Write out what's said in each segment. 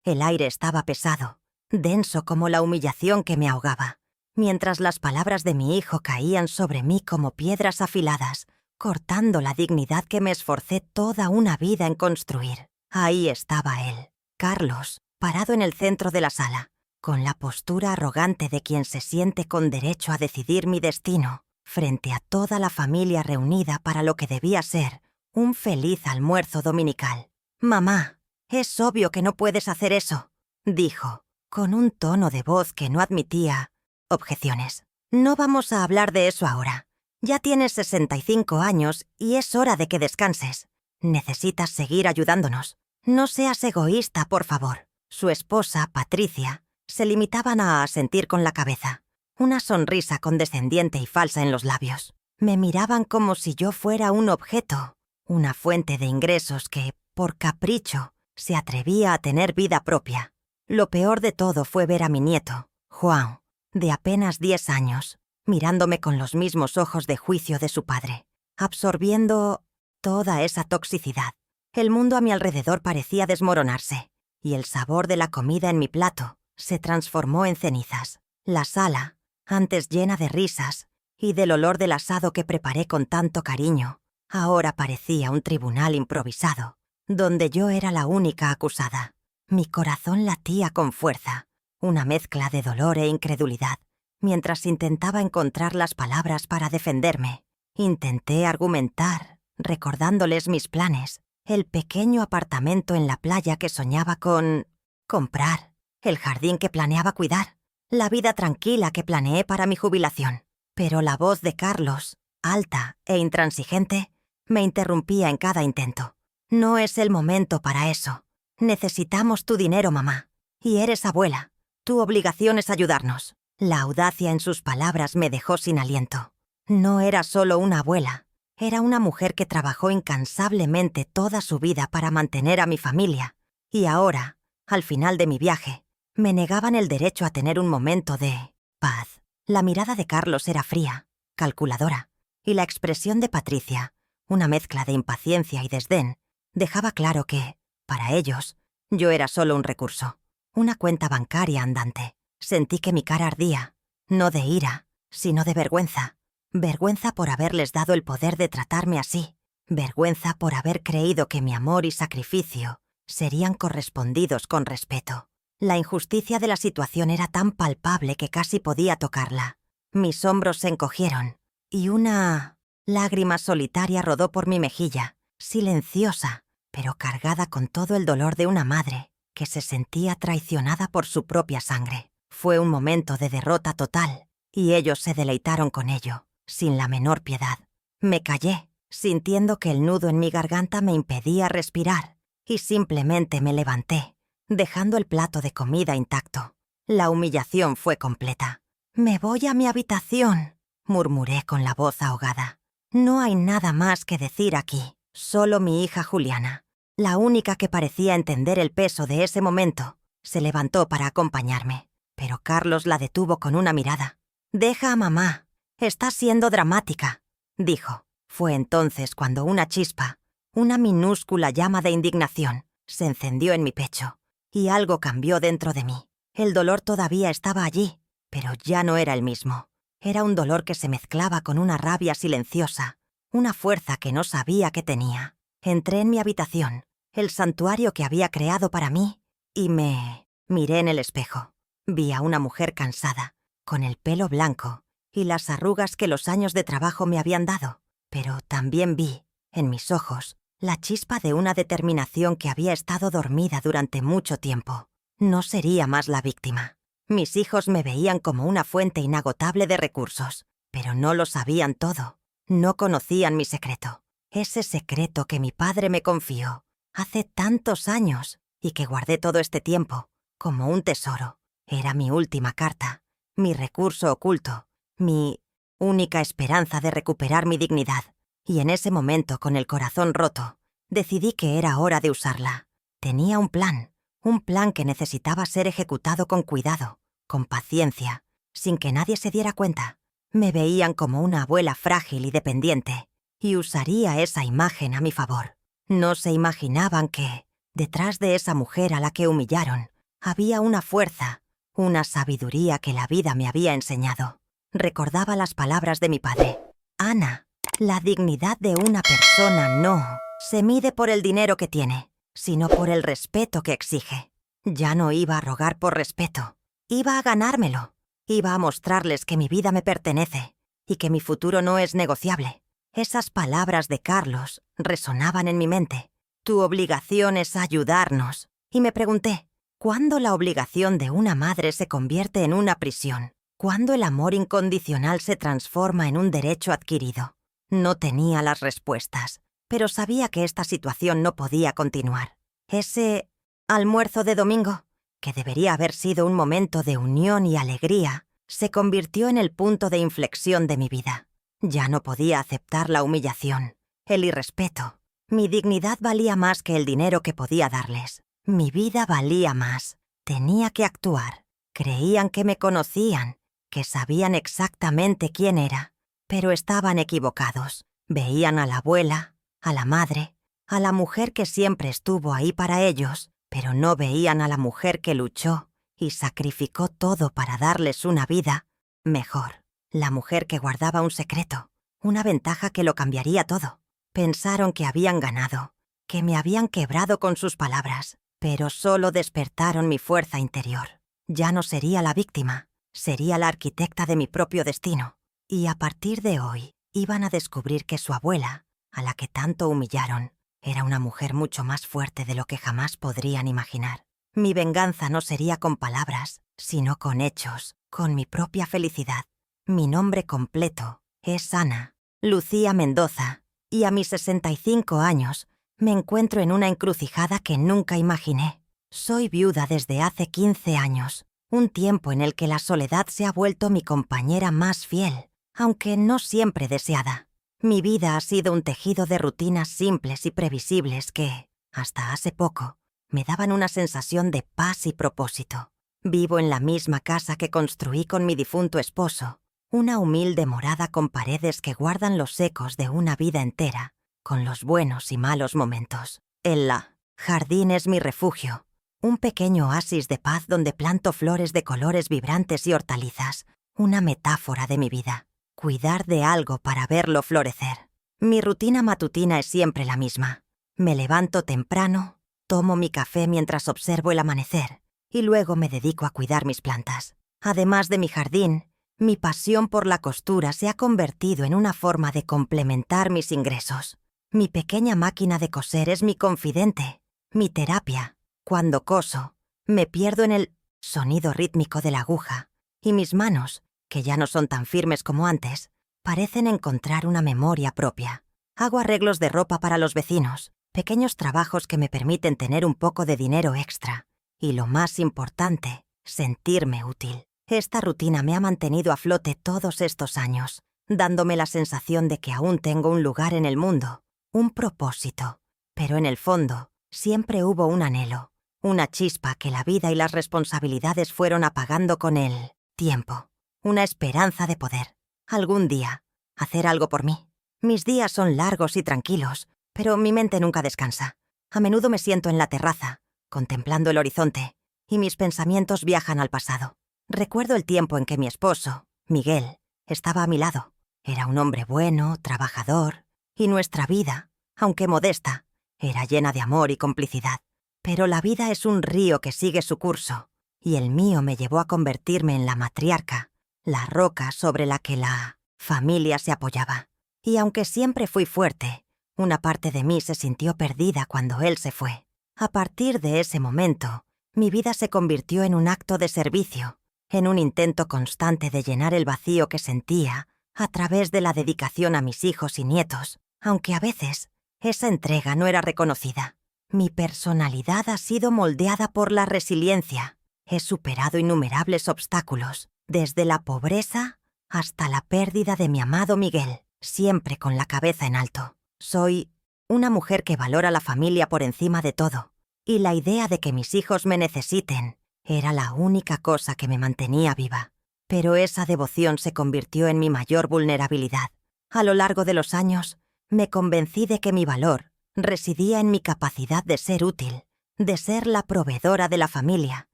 El aire estaba pesado, denso como la humillación que me ahogaba, mientras las palabras de mi hijo caían sobre mí como piedras afiladas, cortando la dignidad que me esforcé toda una vida en construir. Ahí estaba él, Carlos, parado en el centro de la sala, con la postura arrogante de quien se siente con derecho a decidir mi destino, frente a toda la familia reunida para lo que debía ser un feliz almuerzo dominical. «Mamá, es obvio que no puedes hacer eso», dijo, con un tono de voz que no admitía objeciones. «No vamos a hablar de eso ahora. Ya tienes 65 años y es hora de que descanses. Necesitas seguir ayudándonos. No seas egoísta, por favor». Su esposa, Patricia, se limitaban a asentir con la cabeza, una sonrisa condescendiente y falsa en los labios. Me miraban como si yo fuera un objeto, una fuente de ingresos que, por capricho, se atrevía a tener vida propia. Lo peor de todo fue ver a mi nieto, Juan, de apenas 10 años, mirándome con los mismos ojos de juicio de su padre, absorbiendo toda esa toxicidad. El mundo a mi alrededor parecía desmoronarse, y el sabor de la comida en mi plato se transformó en cenizas. La sala, antes llena de risas y del olor del asado que preparé con tanto cariño, ahora parecía un tribunal improvisado, donde yo era la única acusada. Mi corazón latía con fuerza, una mezcla de dolor e incredulidad, mientras intentaba encontrar las palabras para defenderme. Intenté argumentar, recordándoles mis planes, el pequeño apartamento en la playa que soñaba con comprar, el jardín que planeaba cuidar, la vida tranquila que planeé para mi jubilación. Pero la voz de Carlos, alta e intransigente, me interrumpía en cada intento. «No es el momento para eso. Necesitamos tu dinero, mamá. Y eres abuela. Tu obligación es ayudarnos». La audacia en sus palabras me dejó sin aliento. No era solo una abuela. Era una mujer que trabajó incansablemente toda su vida para mantener a mi familia. Y ahora, al final de mi viaje, me negaban el derecho a tener un momento de paz. La mirada de Carlos era fría, calculadora, y la expresión de Patricia, una mezcla de impaciencia y desdén, dejaba claro que, para ellos, yo era solo un recurso, una cuenta bancaria andante. Sentí que mi cara ardía, no de ira, sino de vergüenza. Vergüenza por haberles dado el poder de tratarme así. Vergüenza por haber creído que mi amor y sacrificio serían correspondidos con respeto. La injusticia de la situación era tan palpable que casi podía tocarla. Mis hombros se encogieron, y una lágrima solitaria rodó por mi mejilla, silenciosa, pero cargada con todo el dolor de una madre que se sentía traicionada por su propia sangre. Fue un momento de derrota total, y ellos se deleitaron con ello, sin la menor piedad. Me callé, sintiendo que el nudo en mi garganta me impedía respirar, y simplemente me levanté, dejando el plato de comida intacto. La humillación fue completa. «Me voy a mi habitación», murmuré con la voz ahogada. No hay nada más que decir aquí, solo mi hija Juliana, la única que parecía entender el peso de ese momento, se levantó para acompañarme, pero Carlos la detuvo con una mirada. «Deja a mamá, está siendo dramática», dijo. Fue entonces cuando una chispa, una minúscula llama de indignación, se encendió en mi pecho, y algo cambió dentro de mí. El dolor todavía estaba allí, pero ya no era el mismo. Era un dolor que se mezclaba con una rabia silenciosa, una fuerza que no sabía que tenía. Entré en mi habitación, el santuario que había creado para mí, y me miré en el espejo. Vi a una mujer cansada, con el pelo blanco y las arrugas que los años de trabajo me habían dado, pero también vi, en mis ojos, la chispa de una determinación que había estado dormida durante mucho tiempo. No sería más la víctima. Mis hijos me veían como una fuente inagotable de recursos, pero no lo sabían todo. No conocían mi secreto. Ese secreto que mi padre me confió hace tantos años y que guardé todo este tiempo como un tesoro. Era mi última carta, mi recurso oculto, mi única esperanza de recuperar mi dignidad. Y en ese momento, con el corazón roto, decidí que era hora de usarla. Tenía un plan que necesitaba ser ejecutado con cuidado, con paciencia, sin que nadie se diera cuenta. Me veían como una abuela frágil y dependiente, y usaría esa imagen a mi favor. No se imaginaban que, detrás de esa mujer a la que humillaron, Había una fuerza, una sabiduría que la vida me había enseñado. Recordaba las palabras de mi padre. Ana, la dignidad de una persona no se mide por el dinero que tiene, sino por el respeto que exige. Ya no iba a rogar por respeto. Iba a ganármelo. Iba a mostrarles que mi vida me pertenece y que mi futuro no es negociable. Esas palabras de Carlos resonaban en mi mente. Tu obligación es ayudarnos. Y me pregunté, ¿cuándo la obligación de una madre se convierte en una prisión? ¿Cuándo el amor incondicional se transforma en un derecho adquirido? No tenía las respuestas, pero sabía que esta situación no podía continuar. Ese almuerzo de domingo, que debería haber sido un momento de unión y alegría, se convirtió en el punto de inflexión de mi vida. Ya no podía aceptar la humillación, el irrespeto. Mi dignidad valía más que el dinero que podía darles. Mi vida valía más. Tenía que actuar. Creían que me conocían, que sabían exactamente quién era, pero estaban equivocados. Veían a la abuela, a la madre, a la mujer que siempre estuvo ahí para ellos, pero no veían a la mujer que luchó y sacrificó todo para darles una vida mejor. La mujer que guardaba un secreto, una ventaja que lo cambiaría todo. Pensaron que habían ganado, que me habían quebrado con sus palabras, pero solo despertaron mi fuerza interior. Ya no sería la víctima, sería la arquitecta de mi propio destino. Y a partir de hoy, iban a descubrir que su abuela, a la que tanto humillaron, era una mujer mucho más fuerte de lo que jamás podrían imaginar. Mi venganza no sería con palabras, sino con hechos, con mi propia felicidad. Mi nombre completo es Ana Lucía Mendoza, y a mis 65 años me encuentro en una encrucijada que nunca imaginé. Soy viuda desde hace 15 años, un tiempo en el que la soledad se ha vuelto mi compañera más fiel, aunque no siempre deseada. Mi vida ha sido un tejido de rutinas simples y previsibles que, hasta hace poco, me daban una sensación de paz y propósito. Vivo en la misma casa que construí con mi difunto esposo, una humilde morada con paredes que guardan los ecos de una vida entera, con los buenos y malos momentos. El jardín es mi refugio, un pequeño oasis de paz donde planto flores de colores vibrantes y hortalizas, una metáfora de mi vida. Cuidar de algo para verlo florecer. Mi rutina matutina es siempre la misma. Me levanto temprano, tomo mi café mientras observo el amanecer y luego me dedico a cuidar mis plantas. Además de mi jardín, mi pasión por la costura se ha convertido en una forma de complementar mis ingresos. Mi pequeña máquina de coser es mi confidente, mi terapia. Cuando coso, me pierdo en el sonido rítmico de la aguja y mis manos, que ya no son tan firmes como antes, parecen encontrar una memoria propia. Hago arreglos de ropa para los vecinos, pequeños trabajos que me permiten tener un poco de dinero extra. Y lo más importante, sentirme útil. Esta rutina me ha mantenido a flote todos estos años, dándome la sensación de que aún tengo un lugar en el mundo, un propósito. Pero en el fondo, siempre hubo un anhelo, una chispa que la vida y las responsabilidades fueron apagando con el tiempo. Una esperanza de poder, algún día, hacer algo por mí. Mis días son largos y tranquilos, pero mi mente nunca descansa. A menudo me siento en la terraza, contemplando el horizonte, y mis pensamientos viajan al pasado. Recuerdo el tiempo en que mi esposo, Miguel, estaba a mi lado. Era un hombre bueno, trabajador, y nuestra vida, aunque modesta, era llena de amor y complicidad. Pero la vida es un río que sigue su curso, y el mío me llevó a convertirme en la matriarca, la roca sobre la que la familia se apoyaba. Y aunque siempre fui fuerte, una parte de mí se sintió perdida cuando él se fue. A partir de ese momento, mi vida se convirtió en un acto de servicio, en un intento constante de llenar el vacío que sentía a través de la dedicación a mis hijos y nietos, aunque a veces esa entrega no era reconocida. Mi personalidad ha sido moldeada por la resiliencia. He superado innumerables obstáculos, desde la pobreza hasta la pérdida de mi amado Miguel, siempre con la cabeza en alto. Soy una mujer que valora la familia por encima de todo, y la idea de que mis hijos me necesiten era la única cosa que me mantenía viva. Pero esa devoción se convirtió en mi mayor vulnerabilidad. A lo largo de los años, me convencí de que mi valor residía en mi capacidad de ser útil, de ser la proveedora de la familia,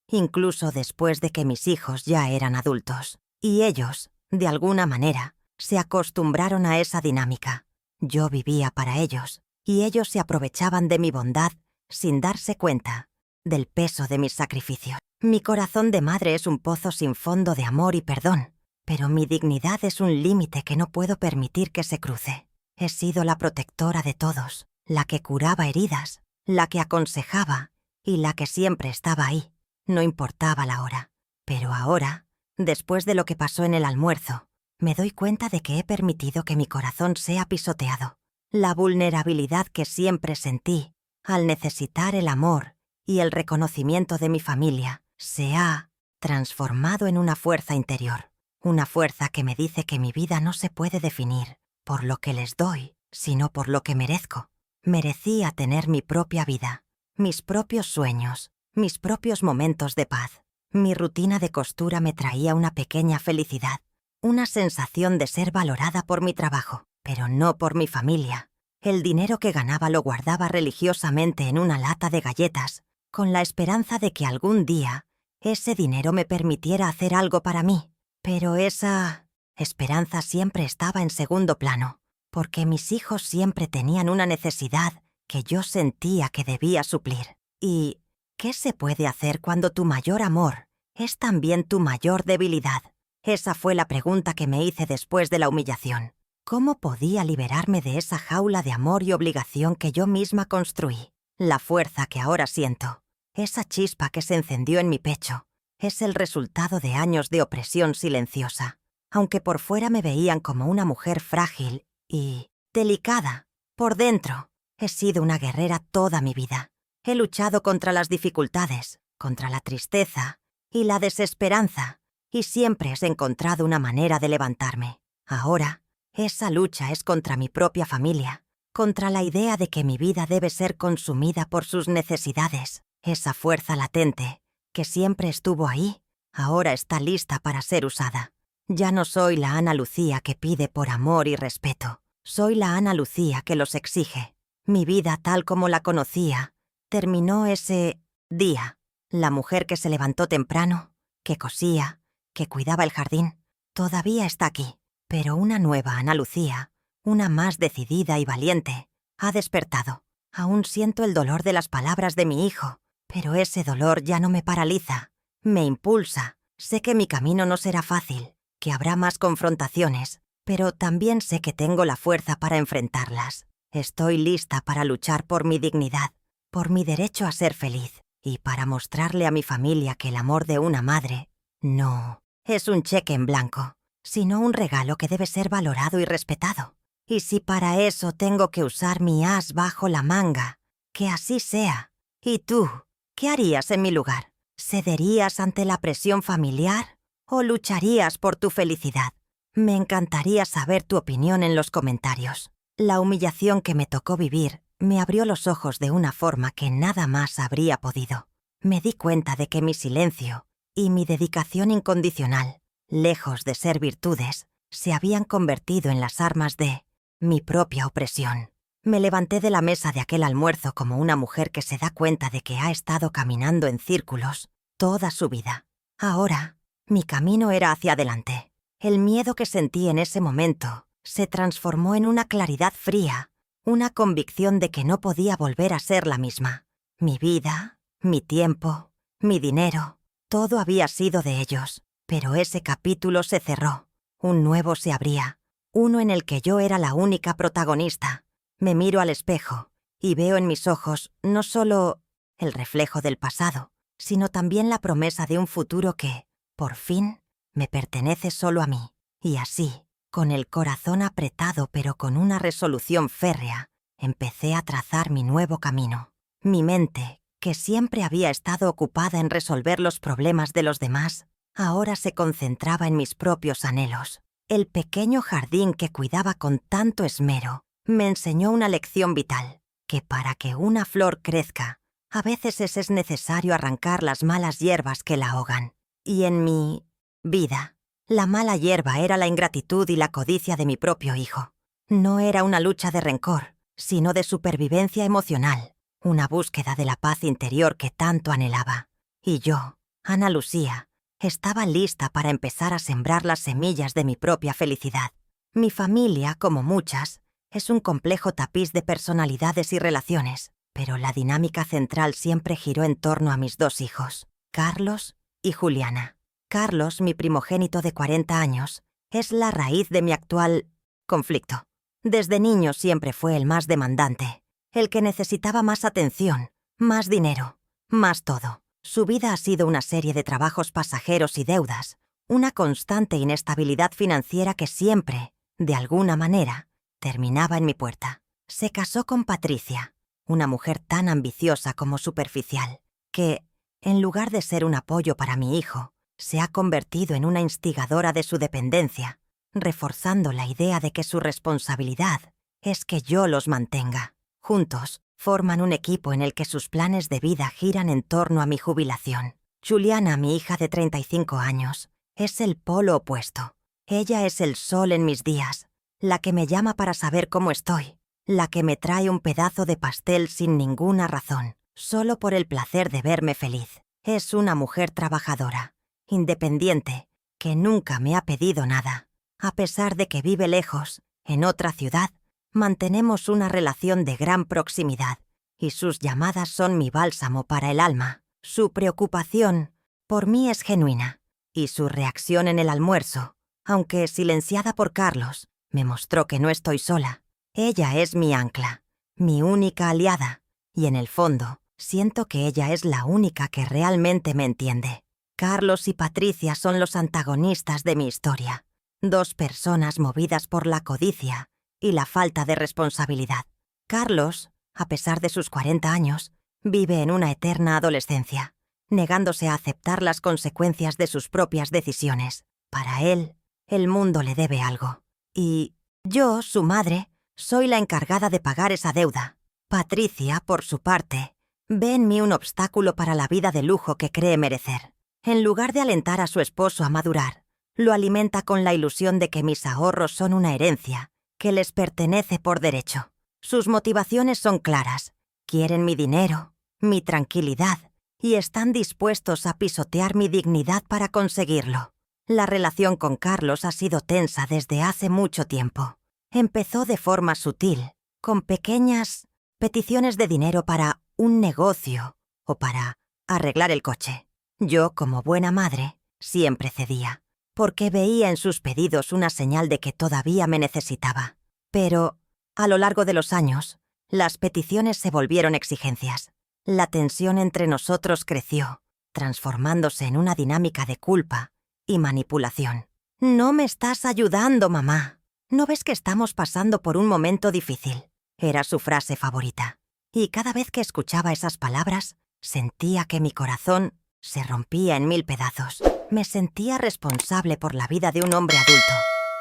incluso después de que mis hijos ya eran adultos. Y ellos, de alguna manera, se acostumbraron a esa dinámica. Yo vivía para ellos, y ellos se aprovechaban de mi bondad sin darse cuenta del peso de mis sacrificios. Mi corazón de madre es un pozo sin fondo de amor y perdón, pero mi dignidad es un límite que no puedo permitir que se cruce. He sido la protectora de todos, la que curaba heridas, la que aconsejaba y la que siempre estaba ahí. No importaba la hora. Pero ahora, después de lo que pasó en el almuerzo, me doy cuenta de que he permitido que mi corazón sea pisoteado. La vulnerabilidad que siempre sentí al necesitar el amor y el reconocimiento de mi familia se ha transformado en una fuerza interior. Una fuerza que me dice que mi vida no se puede definir por lo que les doy, sino por lo que merezco. Merecía tener mi propia vida, mis propios sueños, mis propios momentos de paz. Mi rutina de costura me traía una pequeña felicidad, una sensación de ser valorada por mi trabajo, pero no por mi familia. El dinero que ganaba lo guardaba religiosamente en una lata de galletas, con la esperanza de que algún día ese dinero me permitiera hacer algo para mí. Pero esa esperanza siempre estaba en segundo plano, porque mis hijos siempre tenían una necesidad que yo sentía que debía suplir. ¿Y qué se puede hacer cuando tu mayor amor es también tu mayor debilidad? Esa fue la pregunta que me hice después de la humillación. ¿Cómo podía liberarme de esa jaula de amor y obligación que yo misma construí? La fuerza que ahora siento, esa chispa que se encendió en mi pecho, es el resultado de años de opresión silenciosa. Aunque por fuera me veían como una mujer frágil y delicada, por dentro he sido una guerrera toda mi vida. He luchado contra las dificultades, contra la tristeza y la desesperanza, y siempre he encontrado una manera de levantarme. Ahora, esa lucha es contra mi propia familia, contra la idea de que mi vida debe ser consumida por sus necesidades. Esa fuerza latente, que siempre estuvo ahí, ahora está lista para ser usada. Ya no soy la Ana Lucía que pide por amor y respeto. Soy la Ana Lucía que los exige. Mi vida tal como la conocía terminó ese día. La mujer que se levantó temprano, que cosía, que cuidaba el jardín, todavía está aquí. Pero una nueva Ana Lucía, una más decidida y valiente, ha despertado. Aún siento el dolor de las palabras de mi hijo, pero ese dolor ya no me paraliza, me impulsa. Sé que mi camino no será fácil, que habrá más confrontaciones, pero también sé que tengo la fuerza para enfrentarlas. Estoy lista para luchar por mi dignidad, por mi derecho a ser feliz, y para mostrarle a mi familia que el amor de una madre no es un cheque en blanco, sino un regalo que debe ser valorado y respetado. Y si para eso tengo que usar mi as bajo la manga, que así sea. ¿Y tú? ¿Qué harías en mi lugar? ¿Cederías ante la presión familiar o lucharías por tu felicidad? Me encantaría saber tu opinión en los comentarios. La humillación que me tocó vivir me abrió los ojos de una forma que nada más habría podido. Me di cuenta de que mi silencio y mi dedicación incondicional, lejos de ser virtudes, se habían convertido en las armas de mi propia opresión. Me levanté de la mesa de aquel almuerzo como una mujer que se da cuenta de que ha estado caminando en círculos toda su vida. Ahora, mi camino era hacia adelante. El miedo que sentí en ese momento se transformó en una claridad fría, una convicción de que no podía volver a ser la misma. Mi vida, mi tiempo, mi dinero, todo había sido de ellos. Pero ese capítulo se cerró. Un nuevo se abría, uno en el que yo era la única protagonista. Me miro al espejo y veo en mis ojos no solo el reflejo del pasado, sino también la promesa de un futuro que, por fin, me pertenece solo a mí. Y así, con el corazón apretado pero con una resolución férrea, empecé a trazar mi nuevo camino. Mi mente, que siempre había estado ocupada en resolver los problemas de los demás, ahora se concentraba en mis propios anhelos. El pequeño jardín que cuidaba con tanto esmero me enseñó una lección vital, que para que una flor crezca, a veces es necesario arrancar las malas hierbas que la ahogan. Y en mi vida, la mala hierba era la ingratitud y la codicia de mi propio hijo. No era una lucha de rencor, sino de supervivencia emocional, una búsqueda de la paz interior que tanto anhelaba. Y yo, Ana Lucía, estaba lista para empezar a sembrar las semillas de mi propia felicidad. Mi familia, como muchas, es un complejo tapiz de personalidades y relaciones, pero la dinámica central siempre giró en torno a mis 2 hijos, Carlos y Juliana. Carlos, mi primogénito de 40 años, es la raíz de mi actual conflicto. Desde niño siempre fue el más demandante, el que necesitaba más atención, más dinero, más todo. Su vida ha sido una serie de trabajos pasajeros y deudas, una constante inestabilidad financiera que siempre, de alguna manera, terminaba en mi puerta. Se casó con Patricia, una mujer tan ambiciosa como superficial, que, en lugar de ser un apoyo para mi hijo, se ha convertido en una instigadora de su dependencia, reforzando la idea de que su responsabilidad es que yo los mantenga. Juntos, forman un equipo en el que sus planes de vida giran en torno a mi jubilación. Juliana, mi hija de 35 años, es el polo opuesto. Ella es el sol en mis días, la que me llama para saber cómo estoy, la que me trae un pedazo de pastel sin ninguna razón, solo por el placer de verme feliz. Es una mujer trabajadora, independiente, que nunca me ha pedido nada. A pesar de que vive lejos, en otra ciudad, mantenemos una relación de gran proximidad, y sus llamadas son mi bálsamo para el alma. Su preocupación por mí es genuina, y su reacción en el almuerzo, aunque silenciada por Carlos, me mostró que no estoy sola. Ella es mi ancla, mi única aliada, y en el fondo, siento que ella es la única que realmente me entiende. Carlos y Patricia son los antagonistas de mi historia, 2 personas movidas por la codicia y la falta de responsabilidad. Carlos, a pesar de sus 40 años, vive en una eterna adolescencia, negándose a aceptar las consecuencias de sus propias decisiones. Para él, el mundo le debe algo. Y yo, su madre, soy la encargada de pagar esa deuda. Patricia, por su parte, ve en mí un obstáculo para la vida de lujo que cree merecer. En lugar de alentar a su esposo a madurar, lo alimenta con la ilusión de que mis ahorros son una herencia que les pertenece por derecho. Sus motivaciones son claras. Quieren mi dinero, mi tranquilidad, y están dispuestos a pisotear mi dignidad para conseguirlo. La relación con Carlos ha sido tensa desde hace mucho tiempo. Empezó de forma sutil, con pequeñas peticiones de dinero para un negocio o para arreglar el coche. Yo, como buena madre, siempre cedía, porque veía en sus pedidos una señal de que todavía me necesitaba. Pero, a lo largo de los años, las peticiones se volvieron exigencias. La tensión entre nosotros creció, transformándose en una dinámica de culpa y manipulación. «No me estás ayudando, mamá. ¿No ves que estamos pasando por un momento difícil?», era su frase favorita. Y cada vez que escuchaba esas palabras, sentía que mi corazón se rompía en 1000 pedazos. Me sentía responsable por la vida de un hombre adulto,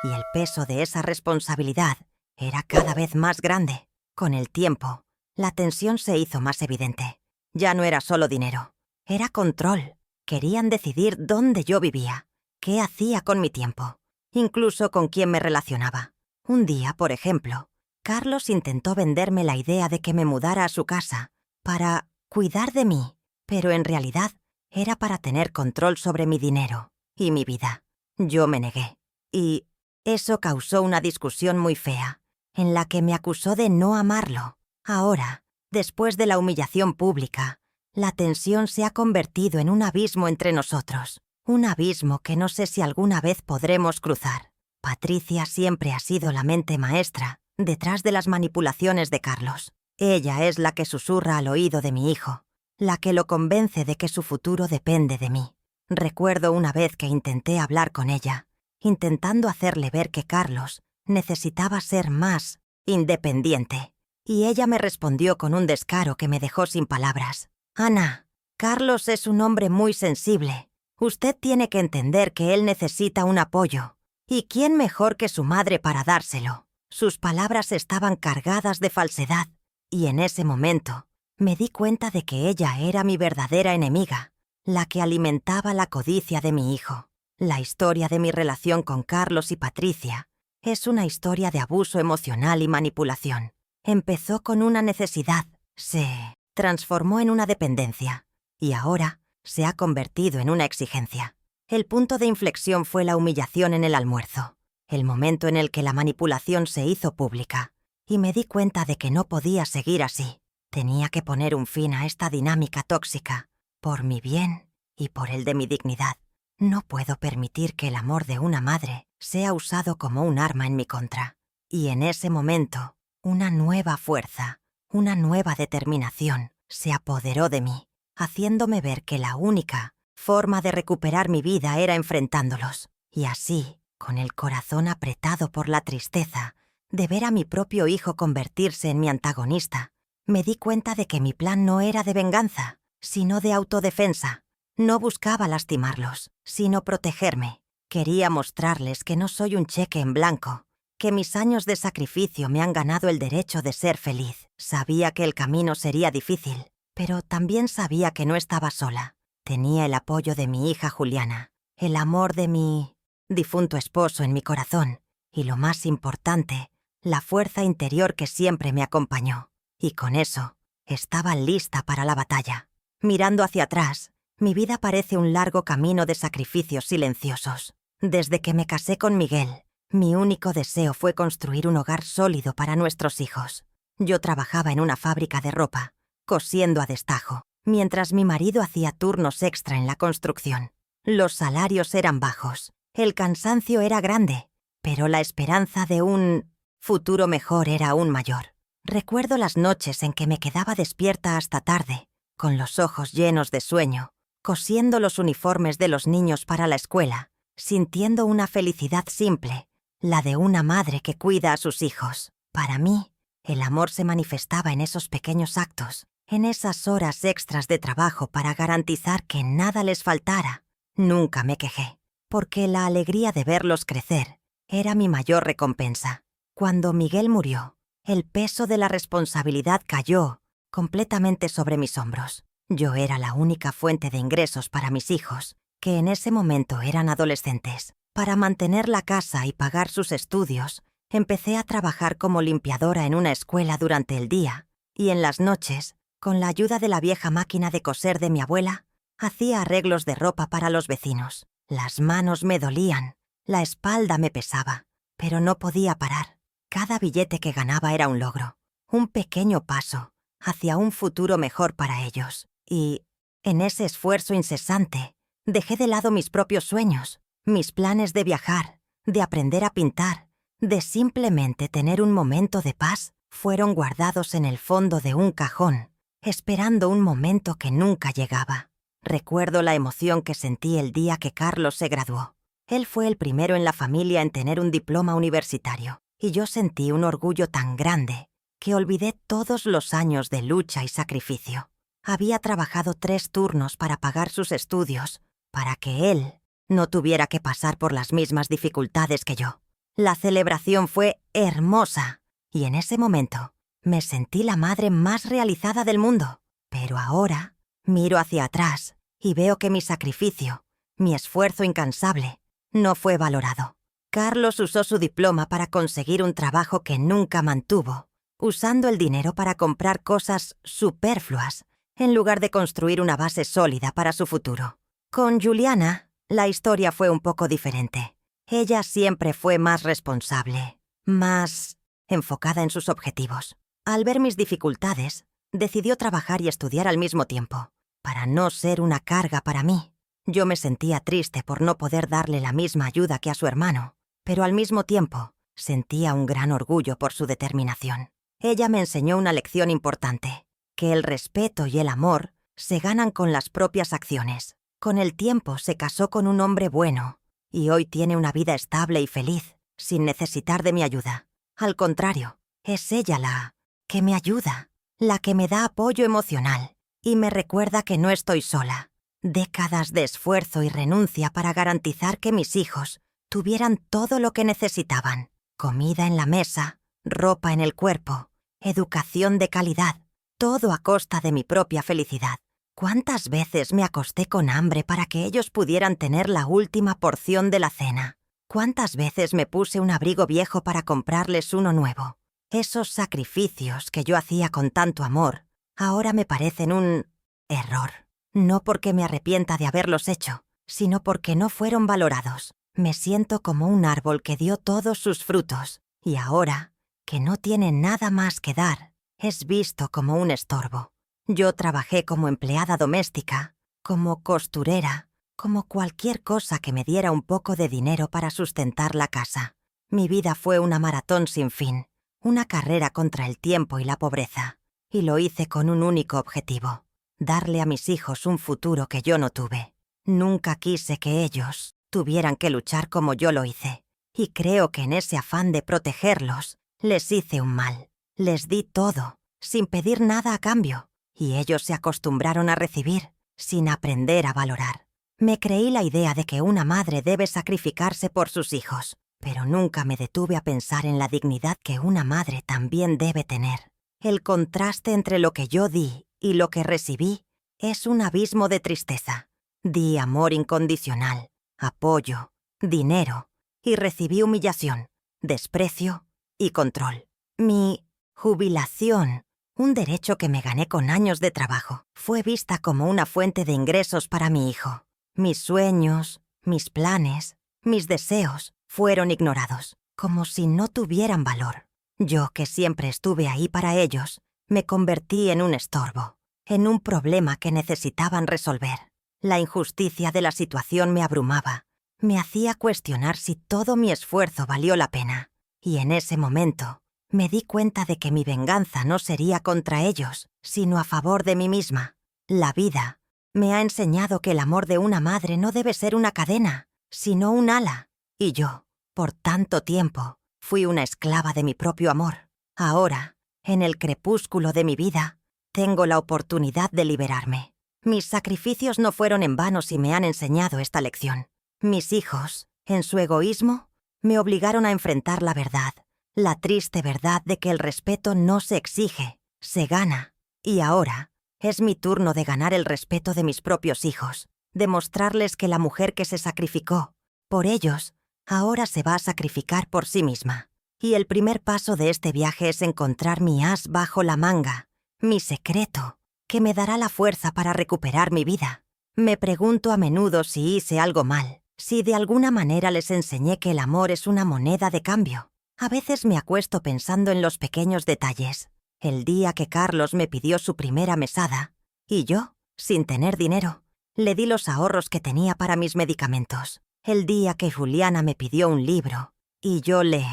y el peso de esa responsabilidad era cada vez más grande. Con el tiempo, la tensión se hizo más evidente. Ya no era solo dinero, era control. Querían decidir dónde yo vivía, qué hacía con mi tiempo, incluso con quién me relacionaba. Un día, por ejemplo, Carlos intentó venderme la idea de que me mudara a su casa para cuidar de mí, pero en realidad era para tener control sobre mi dinero y mi vida. Yo me negué, y eso causó una discusión muy fea, en la que me acusó de no amarlo. Ahora, después de la humillación pública, la tensión se ha convertido en un abismo entre nosotros, un abismo que no sé si alguna vez podremos cruzar. Patricia siempre ha sido la mente maestra detrás de las manipulaciones de Carlos. Ella es la que susurra al oído de mi hijo, la que lo convence de que su futuro depende de mí. Recuerdo una vez que intenté hablar con ella, intentando hacerle ver que Carlos necesitaba ser más independiente, y ella me respondió con un descaro que me dejó sin palabras. «Ana, Carlos es un hombre muy sensible. Usted tiene que entender que él necesita un apoyo. ¿Y quién mejor que su madre para dárselo?». Sus palabras estaban cargadas de falsedad, y en ese momento me di cuenta de que ella era mi verdadera enemiga, la que alimentaba la codicia de mi hijo. La historia de mi relación con Carlos y Patricia es una historia de abuso emocional y manipulación. Empezó con una necesidad, se transformó en una dependencia, y ahora se ha convertido en una exigencia. El punto de inflexión fue la humillación en el almuerzo, el momento en el que la manipulación se hizo pública, y me di cuenta de que no podía seguir así. Tenía que poner un fin a esta dinámica tóxica, por mi bien y por el de mi dignidad. No puedo permitir que el amor de una madre sea usado como un arma en mi contra. Y en ese momento, una nueva fuerza, una nueva determinación se apoderó de mí, haciéndome ver que la única forma de recuperar mi vida era enfrentándolos. Y así, con el corazón apretado por la tristeza de ver a mi propio hijo convertirse en mi antagonista, me di cuenta de que mi plan no era de venganza, sino de autodefensa. No buscaba lastimarlos, sino protegerme. Quería mostrarles que no soy un cheque en blanco, que mis años de sacrificio me han ganado el derecho de ser feliz. Sabía que el camino sería difícil, pero también sabía que no estaba sola. Tenía el apoyo de mi hija Juliana, el amor de mi difunto esposo en mi corazón y, lo más importante, la fuerza interior que siempre me acompañó. Y con eso, estaba lista para la batalla. Mirando hacia atrás, mi vida parece un largo camino de sacrificios silenciosos. Desde que me casé con Miguel, mi único deseo fue construir un hogar sólido para nuestros hijos. Yo trabajaba en una fábrica de ropa, cosiendo a destajo, mientras mi marido hacía turnos extra en la construcción. Los salarios eran bajos, el cansancio era grande, pero la esperanza de un futuro mejor era aún mayor. Recuerdo las noches en que me quedaba despierta hasta tarde, con los ojos llenos de sueño, cosiendo los uniformes de los niños para la escuela, sintiendo una felicidad simple, la de una madre que cuida a sus hijos. Para mí, el amor se manifestaba en esos pequeños actos, en esas horas extras de trabajo para garantizar que nada les faltara. Nunca me quejé, porque la alegría de verlos crecer era mi mayor recompensa. Cuando Miguel murió, el peso de la responsabilidad cayó completamente sobre mis hombros. Yo era la única fuente de ingresos para mis hijos, que en ese momento eran adolescentes. Para mantener la casa y pagar sus estudios, empecé a trabajar como limpiadora en una escuela durante el día, y en las noches, con la ayuda de la vieja máquina de coser de mi abuela, hacía arreglos de ropa para los vecinos. Las manos me dolían, la espalda me pesaba, pero no podía parar. Cada billete que ganaba era un logro, un pequeño paso hacia un futuro mejor para ellos. Y, en ese esfuerzo incesante, dejé de lado mis propios sueños, mis planes de viajar, de aprender a pintar, de simplemente tener un momento de paz. Fueron guardados en el fondo de un cajón, esperando un momento que nunca llegaba. Recuerdo la emoción que sentí el día que Carlos se graduó. Él fue el primero en la familia en tener un diploma universitario, y yo sentí un orgullo tan grande que olvidé todos los años de lucha y sacrificio. Había trabajado 3 turnos para pagar sus estudios, para que él no tuviera que pasar por las mismas dificultades que yo. La celebración fue hermosa, y en ese momento me sentí la madre más realizada del mundo. Pero ahora miro hacia atrás y veo que mi sacrificio, mi esfuerzo incansable, no fue valorado. Carlos usó su diploma para conseguir un trabajo que nunca mantuvo, usando el dinero para comprar cosas superfluas, en lugar de construir una base sólida para su futuro. Con Juliana, la historia fue un poco diferente. Ella siempre fue más responsable, más enfocada en sus objetivos. Al ver mis dificultades, decidió trabajar y estudiar al mismo tiempo, para no ser una carga para mí. Yo me sentía triste por no poder darle la misma ayuda que a su hermano, pero al mismo tiempo sentía un gran orgullo por su determinación. Ella me enseñó una lección importante, que el respeto y el amor se ganan con las propias acciones. Con el tiempo se casó con un hombre bueno, y hoy tiene una vida estable y feliz, sin necesitar de mi ayuda. Al contrario, es ella la que me ayuda, la que me da apoyo emocional, y me recuerda que no estoy sola. Décadas de esfuerzo y renuncia para garantizar que mis hijos tuvieran todo lo que necesitaban: comida en la mesa, ropa en el cuerpo, educación de calidad, todo a costa de mi propia felicidad. ¿Cuántas veces me acosté con hambre para que ellos pudieran tener la última porción de la cena? ¿Cuántas veces me puse un abrigo viejo para comprarles uno nuevo? Esos sacrificios que yo hacía con tanto amor ahora me parecen un error. No porque me arrepienta de haberlos hecho, sino porque no fueron valorados. Me siento como un árbol que dio todos sus frutos, y ahora, que no tiene nada más que dar, es visto como un estorbo. Yo trabajé como empleada doméstica, como costurera, como cualquier cosa que me diera un poco de dinero para sustentar la casa. Mi vida fue una maratón sin fin, una carrera contra el tiempo y la pobreza, y lo hice con un único objetivo: darle a mis hijos un futuro que yo no tuve. Nunca quise que ellos tuvieran que luchar como yo lo hice, y creo que en ese afán de protegerlos, les hice un mal. Les di todo, sin pedir nada a cambio, y ellos se acostumbraron a recibir, sin aprender a valorar. Me creí la idea de que una madre debe sacrificarse por sus hijos, pero nunca me detuve a pensar en la dignidad que una madre también debe tener. El contraste entre lo que yo di y lo que recibí es un abismo de tristeza. Di amor incondicional, apoyo, dinero, y recibí humillación, desprecio y control. Mi jubilación, un derecho que me gané con años de trabajo, fue vista como una fuente de ingresos para mi hijo. Mis sueños, mis planes, mis deseos fueron ignorados, como si no tuvieran valor. Yo, que siempre estuve ahí para ellos, me convertí en un estorbo, en un problema que necesitaban resolver. La injusticia de la situación me abrumaba, me hacía cuestionar si todo mi esfuerzo valió la pena, y en ese momento me di cuenta de que mi venganza no sería contra ellos, sino a favor de mí misma. La vida me ha enseñado que el amor de una madre no debe ser una cadena, sino un ala, y yo, por tanto tiempo, fui una esclava de mi propio amor. Ahora, en el crepúsculo de mi vida, tengo la oportunidad de liberarme. Mis sacrificios no fueron en vano si me han enseñado esta lección. Mis hijos, en su egoísmo, me obligaron a enfrentar la verdad, la triste verdad de que el respeto no se exige, se gana. Y ahora es mi turno de ganar el respeto de mis propios hijos, de mostrarles que la mujer que se sacrificó por ellos ahora se va a sacrificar por sí misma. Y el primer paso de este viaje es encontrar mi as bajo la manga, mi secreto, que me dará la fuerza para recuperar mi vida. Me pregunto a menudo si hice algo mal, si de alguna manera les enseñé que el amor es una moneda de cambio. A veces me acuesto pensando en los pequeños detalles. El día que Carlos me pidió su primera mesada, y yo, sin tener dinero, le di los ahorros que tenía para mis medicamentos. El día que Juliana me pidió un libro, y yo le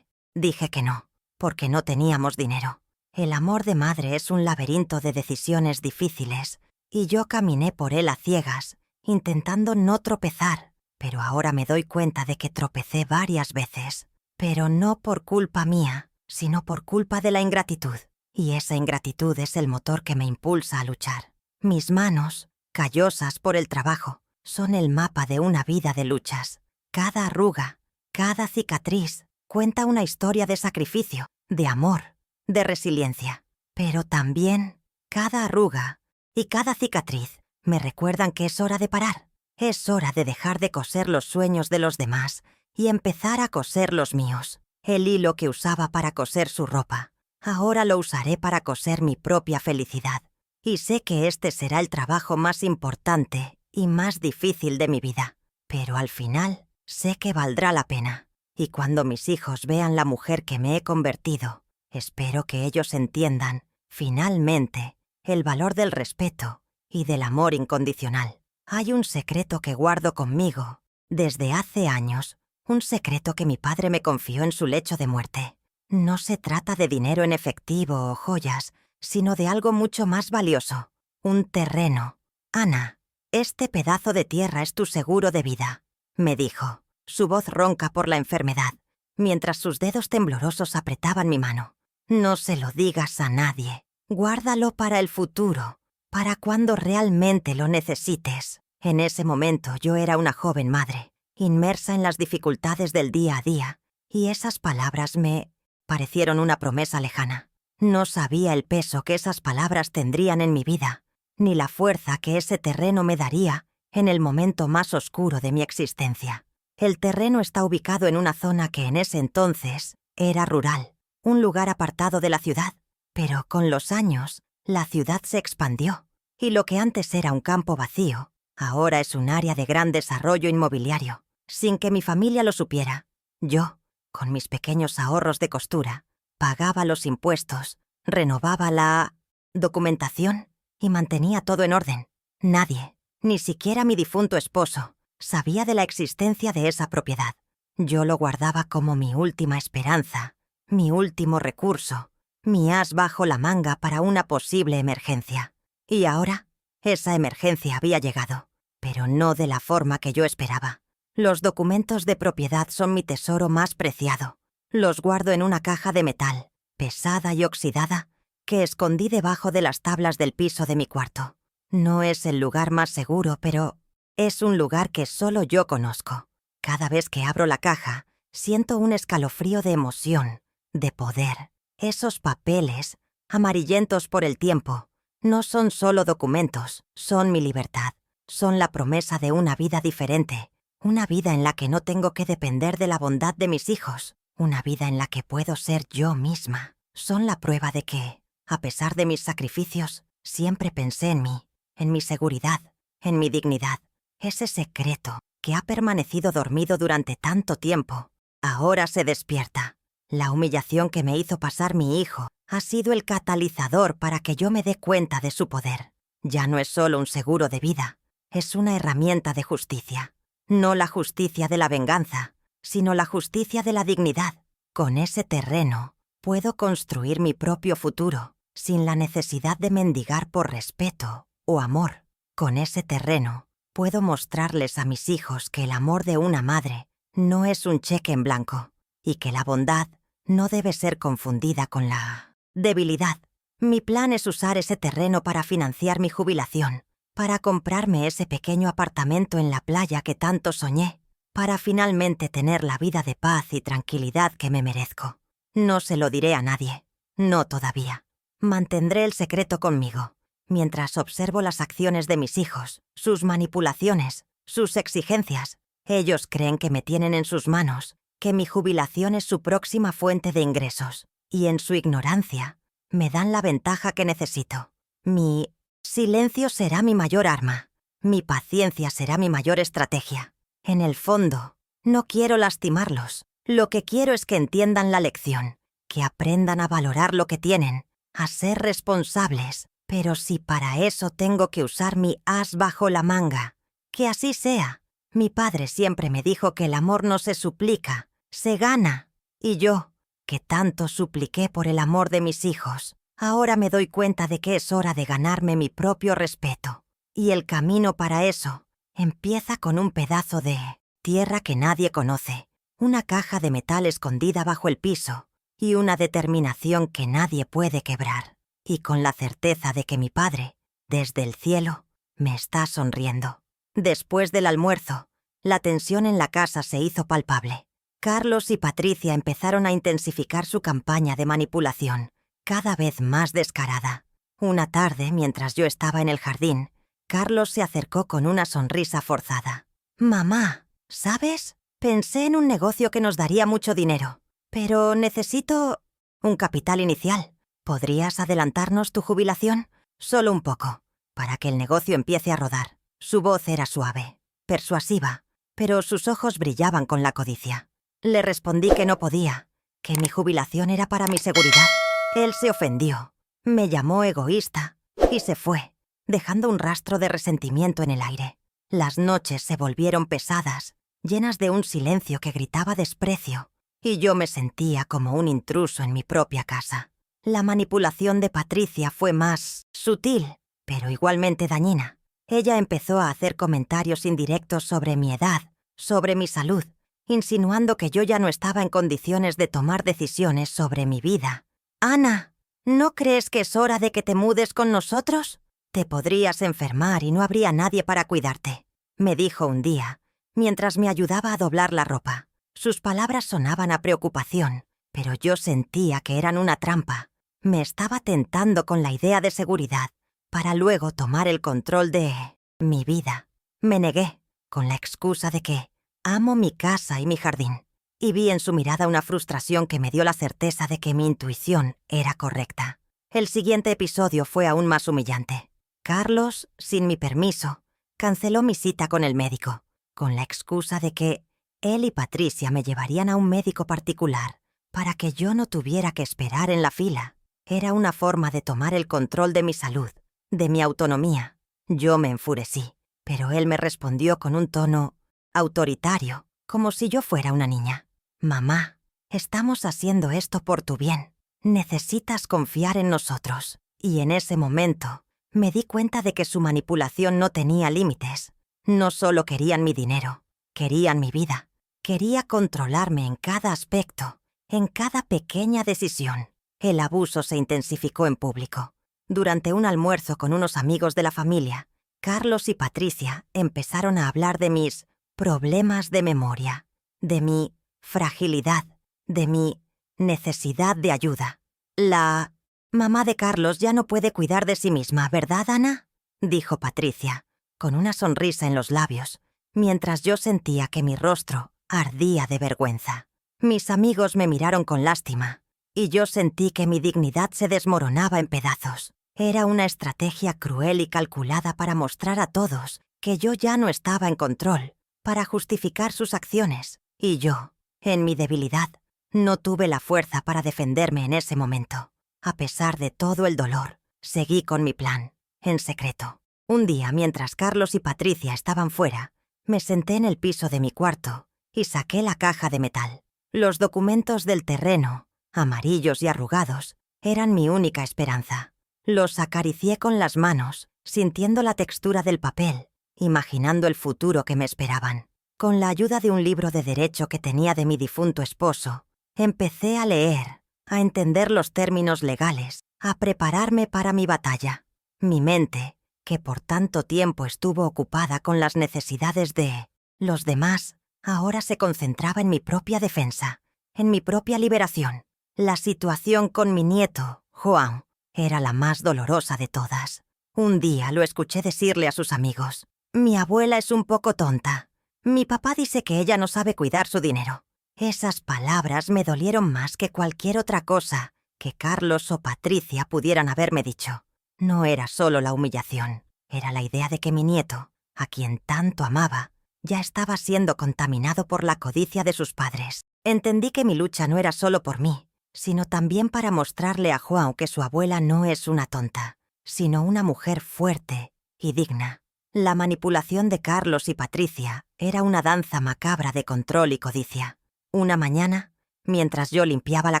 dije que no, porque no teníamos dinero. El amor de madre es un laberinto de decisiones difíciles, y yo caminé por él a ciegas, intentando no tropezar, pero ahora me doy cuenta de que tropecé varias veces. Pero no por culpa mía, sino por culpa de la ingratitud. Y esa ingratitud es el motor que me impulsa a luchar. Mis manos, callosas por el trabajo, son el mapa de una vida de luchas. Cada arruga, cada cicatriz, cuenta una historia de sacrificio, de amor, de resiliencia. Pero también, cada arruga y cada cicatriz me recuerdan que es hora de parar. Es hora de dejar de coser los sueños de los demás y empezar a coser los míos. El hilo que usaba para coser su ropa, ahora lo usaré para coser mi propia felicidad. Y sé que este será el trabajo más importante y más difícil de mi vida. Pero al final, sé que valdrá la pena. Y cuando mis hijos vean la mujer que me he convertido, espero que ellos entiendan, finalmente, el valor del respeto y del amor incondicional. Hay un secreto que guardo conmigo desde hace años, un secreto que mi padre me confió en su lecho de muerte. No se trata de dinero en efectivo o joyas, sino de algo mucho más valioso, un terreno. Ana, este pedazo de tierra es tu seguro de vida, me dijo, su voz ronca por la enfermedad, mientras sus dedos temblorosos apretaban mi mano. No se lo digas a nadie, guárdalo para el futuro, para cuando realmente lo necesites. En ese momento yo era una joven madre, inmersa en las dificultades del día a día, y esas palabras me parecieron una promesa lejana. No sabía el peso que esas palabras tendrían en mi vida, ni la fuerza que ese terreno me daría en el momento más oscuro de mi existencia. El terreno está ubicado en una zona que en ese entonces era rural, un lugar apartado de la ciudad, pero con los años la ciudad se expandió. y lo que antes era un campo vacío, ahora es un área de gran desarrollo inmobiliario, sin que mi familia lo supiera. Yo, con mis pequeños ahorros de costura, pagaba los impuestos, renovaba la documentación y mantenía todo en orden. Nadie, ni siquiera mi difunto esposo, sabía de la existencia de esa propiedad. Yo lo guardaba como mi última esperanza, mi último recurso, mi as bajo la manga para una posible emergencia. Y ahora, esa emergencia había llegado, pero no de la forma que yo esperaba. Los documentos de propiedad son mi tesoro más preciado. Los guardo en una caja de metal, pesada y oxidada, que escondí debajo de las tablas del piso de mi cuarto. No es el lugar más seguro, pero es un lugar que solo yo conozco. Cada vez que abro la caja, siento un escalofrío de emoción, de poder. Esos papeles, amarillentos por el tiempo, no son solo documentos, son mi libertad. Son la promesa de una vida diferente, una vida en la que no tengo que depender de la bondad de mis hijos, una vida en la que puedo ser yo misma. Son la prueba de que, a pesar de mis sacrificios, siempre pensé en mí, en mi seguridad, en mi dignidad. Ese secreto que ha permanecido dormido durante tanto tiempo, ahora se despierta. La humillación que me hizo pasar mi hijo ha sido el catalizador para que yo me dé cuenta de su poder. Ya no es solo un seguro de vida, es una herramienta de justicia. No la justicia de la venganza, sino la justicia de la dignidad. Con ese terreno puedo construir mi propio futuro, sin la necesidad de mendigar por respeto o amor. Con ese terreno puedo mostrarles a mis hijos que el amor de una madre no es un cheque en blanco, y que la bondad no debe ser confundida con la debilidad. Mi plan es usar ese terreno para financiar mi jubilación, para comprarme ese pequeño apartamento en la playa que tanto soñé, para finalmente tener la vida de paz y tranquilidad que me merezco. No se lo diré a nadie, no todavía. Mantendré el secreto conmigo, mientras observo las acciones de mis hijos, sus manipulaciones, sus exigencias. Ellos creen que me tienen en sus manos, que mi jubilación es su próxima fuente de ingresos, y en su ignorancia me dan la ventaja que necesito. Mi silencio será mi mayor arma. Mi paciencia será mi mayor estrategia. En el fondo, no quiero lastimarlos. Lo que quiero es que entiendan la lección, que aprendan a valorar lo que tienen, a ser responsables. Pero si para eso tengo que usar mi as bajo la manga, que así sea. Mi padre siempre me dijo que el amor no se suplica, se gana. Y yo, que tanto supliqué por el amor de mis hijos, ahora me doy cuenta de que es hora de ganarme mi propio respeto. Y el camino para eso empieza con un pedazo de tierra que nadie conoce, una caja de metal escondida bajo el piso y una determinación que nadie puede quebrar. Y con la certeza de que mi padre, desde el cielo, me está sonriendo. Después del almuerzo, la tensión en la casa se hizo palpable. Carlos y Patricia empezaron a intensificar su campaña de manipulación, cada vez más descarada. Una tarde, mientras yo estaba en el jardín, Carlos se acercó con una sonrisa forzada. «Mamá, ¿sabes? Pensé en un negocio que nos daría mucho dinero, pero necesito un capital inicial. ¿Podrías adelantarnos tu jubilación? Solo un poco, para que el negocio empiece a rodar». Su voz era suave, persuasiva, pero sus ojos brillaban con la codicia. Le respondí que no podía, que mi jubilación era para mi seguridad. Él se ofendió, me llamó egoísta y se fue, dejando un rastro de resentimiento en el aire. Las noches se volvieron pesadas, llenas de un silencio que gritaba desprecio, y yo me sentía como un intruso en mi propia casa. La manipulación de Patricia fue más sutil, pero igualmente dañina. Ella empezó a hacer comentarios indirectos sobre mi edad, sobre mi salud, insinuando que yo ya no estaba en condiciones de tomar decisiones sobre mi vida. «Ana, ¿no crees que es hora de que te mudes con nosotros? Te podrías enfermar y no habría nadie para cuidarte», me dijo un día, mientras me ayudaba a doblar la ropa. Sus palabras sonaban a preocupación, pero yo sentía que eran una trampa. Me estaba tentando con la idea de seguridad, para luego tomar el control de mi vida. Me negué, con la excusa de que amo mi casa y mi jardín, y vi en su mirada una frustración que me dio la certeza de que mi intuición era correcta. El siguiente episodio fue aún más humillante. Carlos, sin mi permiso, canceló mi cita con el médico, con la excusa de que él y Patricia me llevarían a un médico particular para que yo no tuviera que esperar en la fila. Era una forma de tomar el control de mi salud, de mi autonomía. Yo me enfurecí, pero él me respondió con un tono autoritario, como si yo fuera una niña. «Mamá, estamos haciendo esto por tu bien. Necesitas confiar en nosotros». Y en ese momento me di cuenta de que su manipulación no tenía límites. No solo querían mi dinero, querían mi vida. Quería controlarme en cada aspecto, en cada pequeña decisión. El abuso se intensificó en público. Durante un almuerzo con unos amigos de la familia, Carlos y Patricia empezaron a hablar de mis problemas de memoria, de mi fragilidad, de mi necesidad de ayuda. «La mamá de Carlos ya no puede cuidar de sí misma, ¿verdad, Ana?», dijo Patricia, con una sonrisa en los labios, mientras yo sentía que mi rostro ardía de vergüenza. Mis amigos me miraron con lástima, y yo sentí que mi dignidad se desmoronaba en pedazos. Era una estrategia cruel y calculada para mostrar a todos que yo ya no estaba en control, para justificar sus acciones. Y yo, en mi debilidad, no tuve la fuerza para defenderme en ese momento. A pesar de todo el dolor, seguí con mi plan, en secreto. Un día, mientras Carlos y Patricia estaban fuera, me senté en el piso de mi cuarto y saqué la caja de metal. Los documentos del terreno, amarillos y arrugados, eran mi única esperanza. Los acaricié con las manos, sintiendo la textura del papel, imaginando el futuro que me esperaban. Con la ayuda de un libro de derecho que tenía de mi difunto esposo, empecé a leer, a entender los términos legales, a prepararme para mi batalla. Mi mente, que por tanto tiempo estuvo ocupada con las necesidades de los demás, ahora se concentraba en mi propia defensa, en mi propia liberación. La situación con mi nieto, Juan, era la más dolorosa de todas. Un día lo escuché decirle a sus amigos: «Mi abuela es un poco tonta. Mi papá dice que ella no sabe cuidar su dinero». Esas palabras me dolieron más que cualquier otra cosa que Carlos o Patricia pudieran haberme dicho. No era solo la humillación, era la idea de que mi nieto, a quien tanto amaba, ya estaba siendo contaminado por la codicia de sus padres. Entendí que mi lucha no era solo por mí, sino también para mostrarle a Juan que su abuela no es una tonta, sino una mujer fuerte y digna. La manipulación de Carlos y Patricia era una danza macabra de control y codicia. Una mañana, mientras yo limpiaba la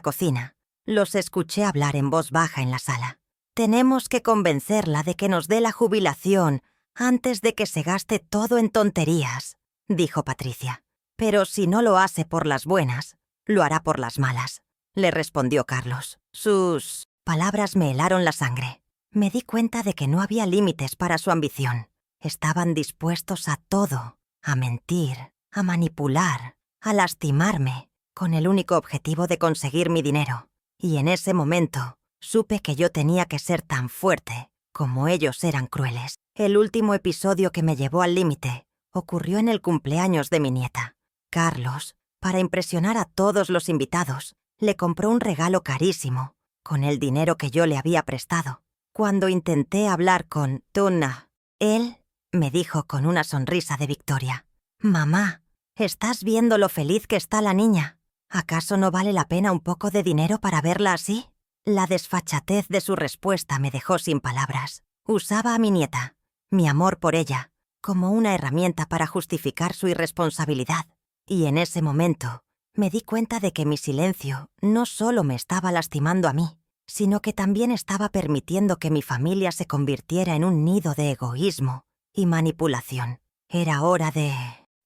cocina, los escuché hablar en voz baja en la sala. «Tenemos que convencerla de que nos dé la jubilación antes de que se gaste todo en tonterías», dijo Patricia. «Pero si no lo hace por las buenas, lo hará por las malas», le respondió Carlos. Sus palabras me helaron la sangre. Me di cuenta de que no había límites para su ambición. Estaban dispuestos a todo, a mentir, a manipular, a lastimarme, con el único objetivo de conseguir mi dinero. Y en ese momento supe que yo tenía que ser tan fuerte como ellos eran crueles. El último episodio que me llevó al límite ocurrió en el cumpleaños de mi nieta. Carlos, para impresionar a todos los invitados, le compró un regalo carísimo, con el dinero que yo le había prestado. Cuando intenté hablar con Tuna, él me dijo con una sonrisa de victoria: «Mamá, ¿estás viendo lo feliz que está la niña? ¿Acaso no vale la pena un poco de dinero para verla así?». La desfachatez de su respuesta me dejó sin palabras. Usaba a mi nieta, mi amor por ella, como una herramienta para justificar su irresponsabilidad. Y en ese momento me di cuenta de que mi silencio no solo me estaba lastimando a mí, sino que también estaba permitiendo que mi familia se convirtiera en un nido de egoísmo y manipulación. Era hora de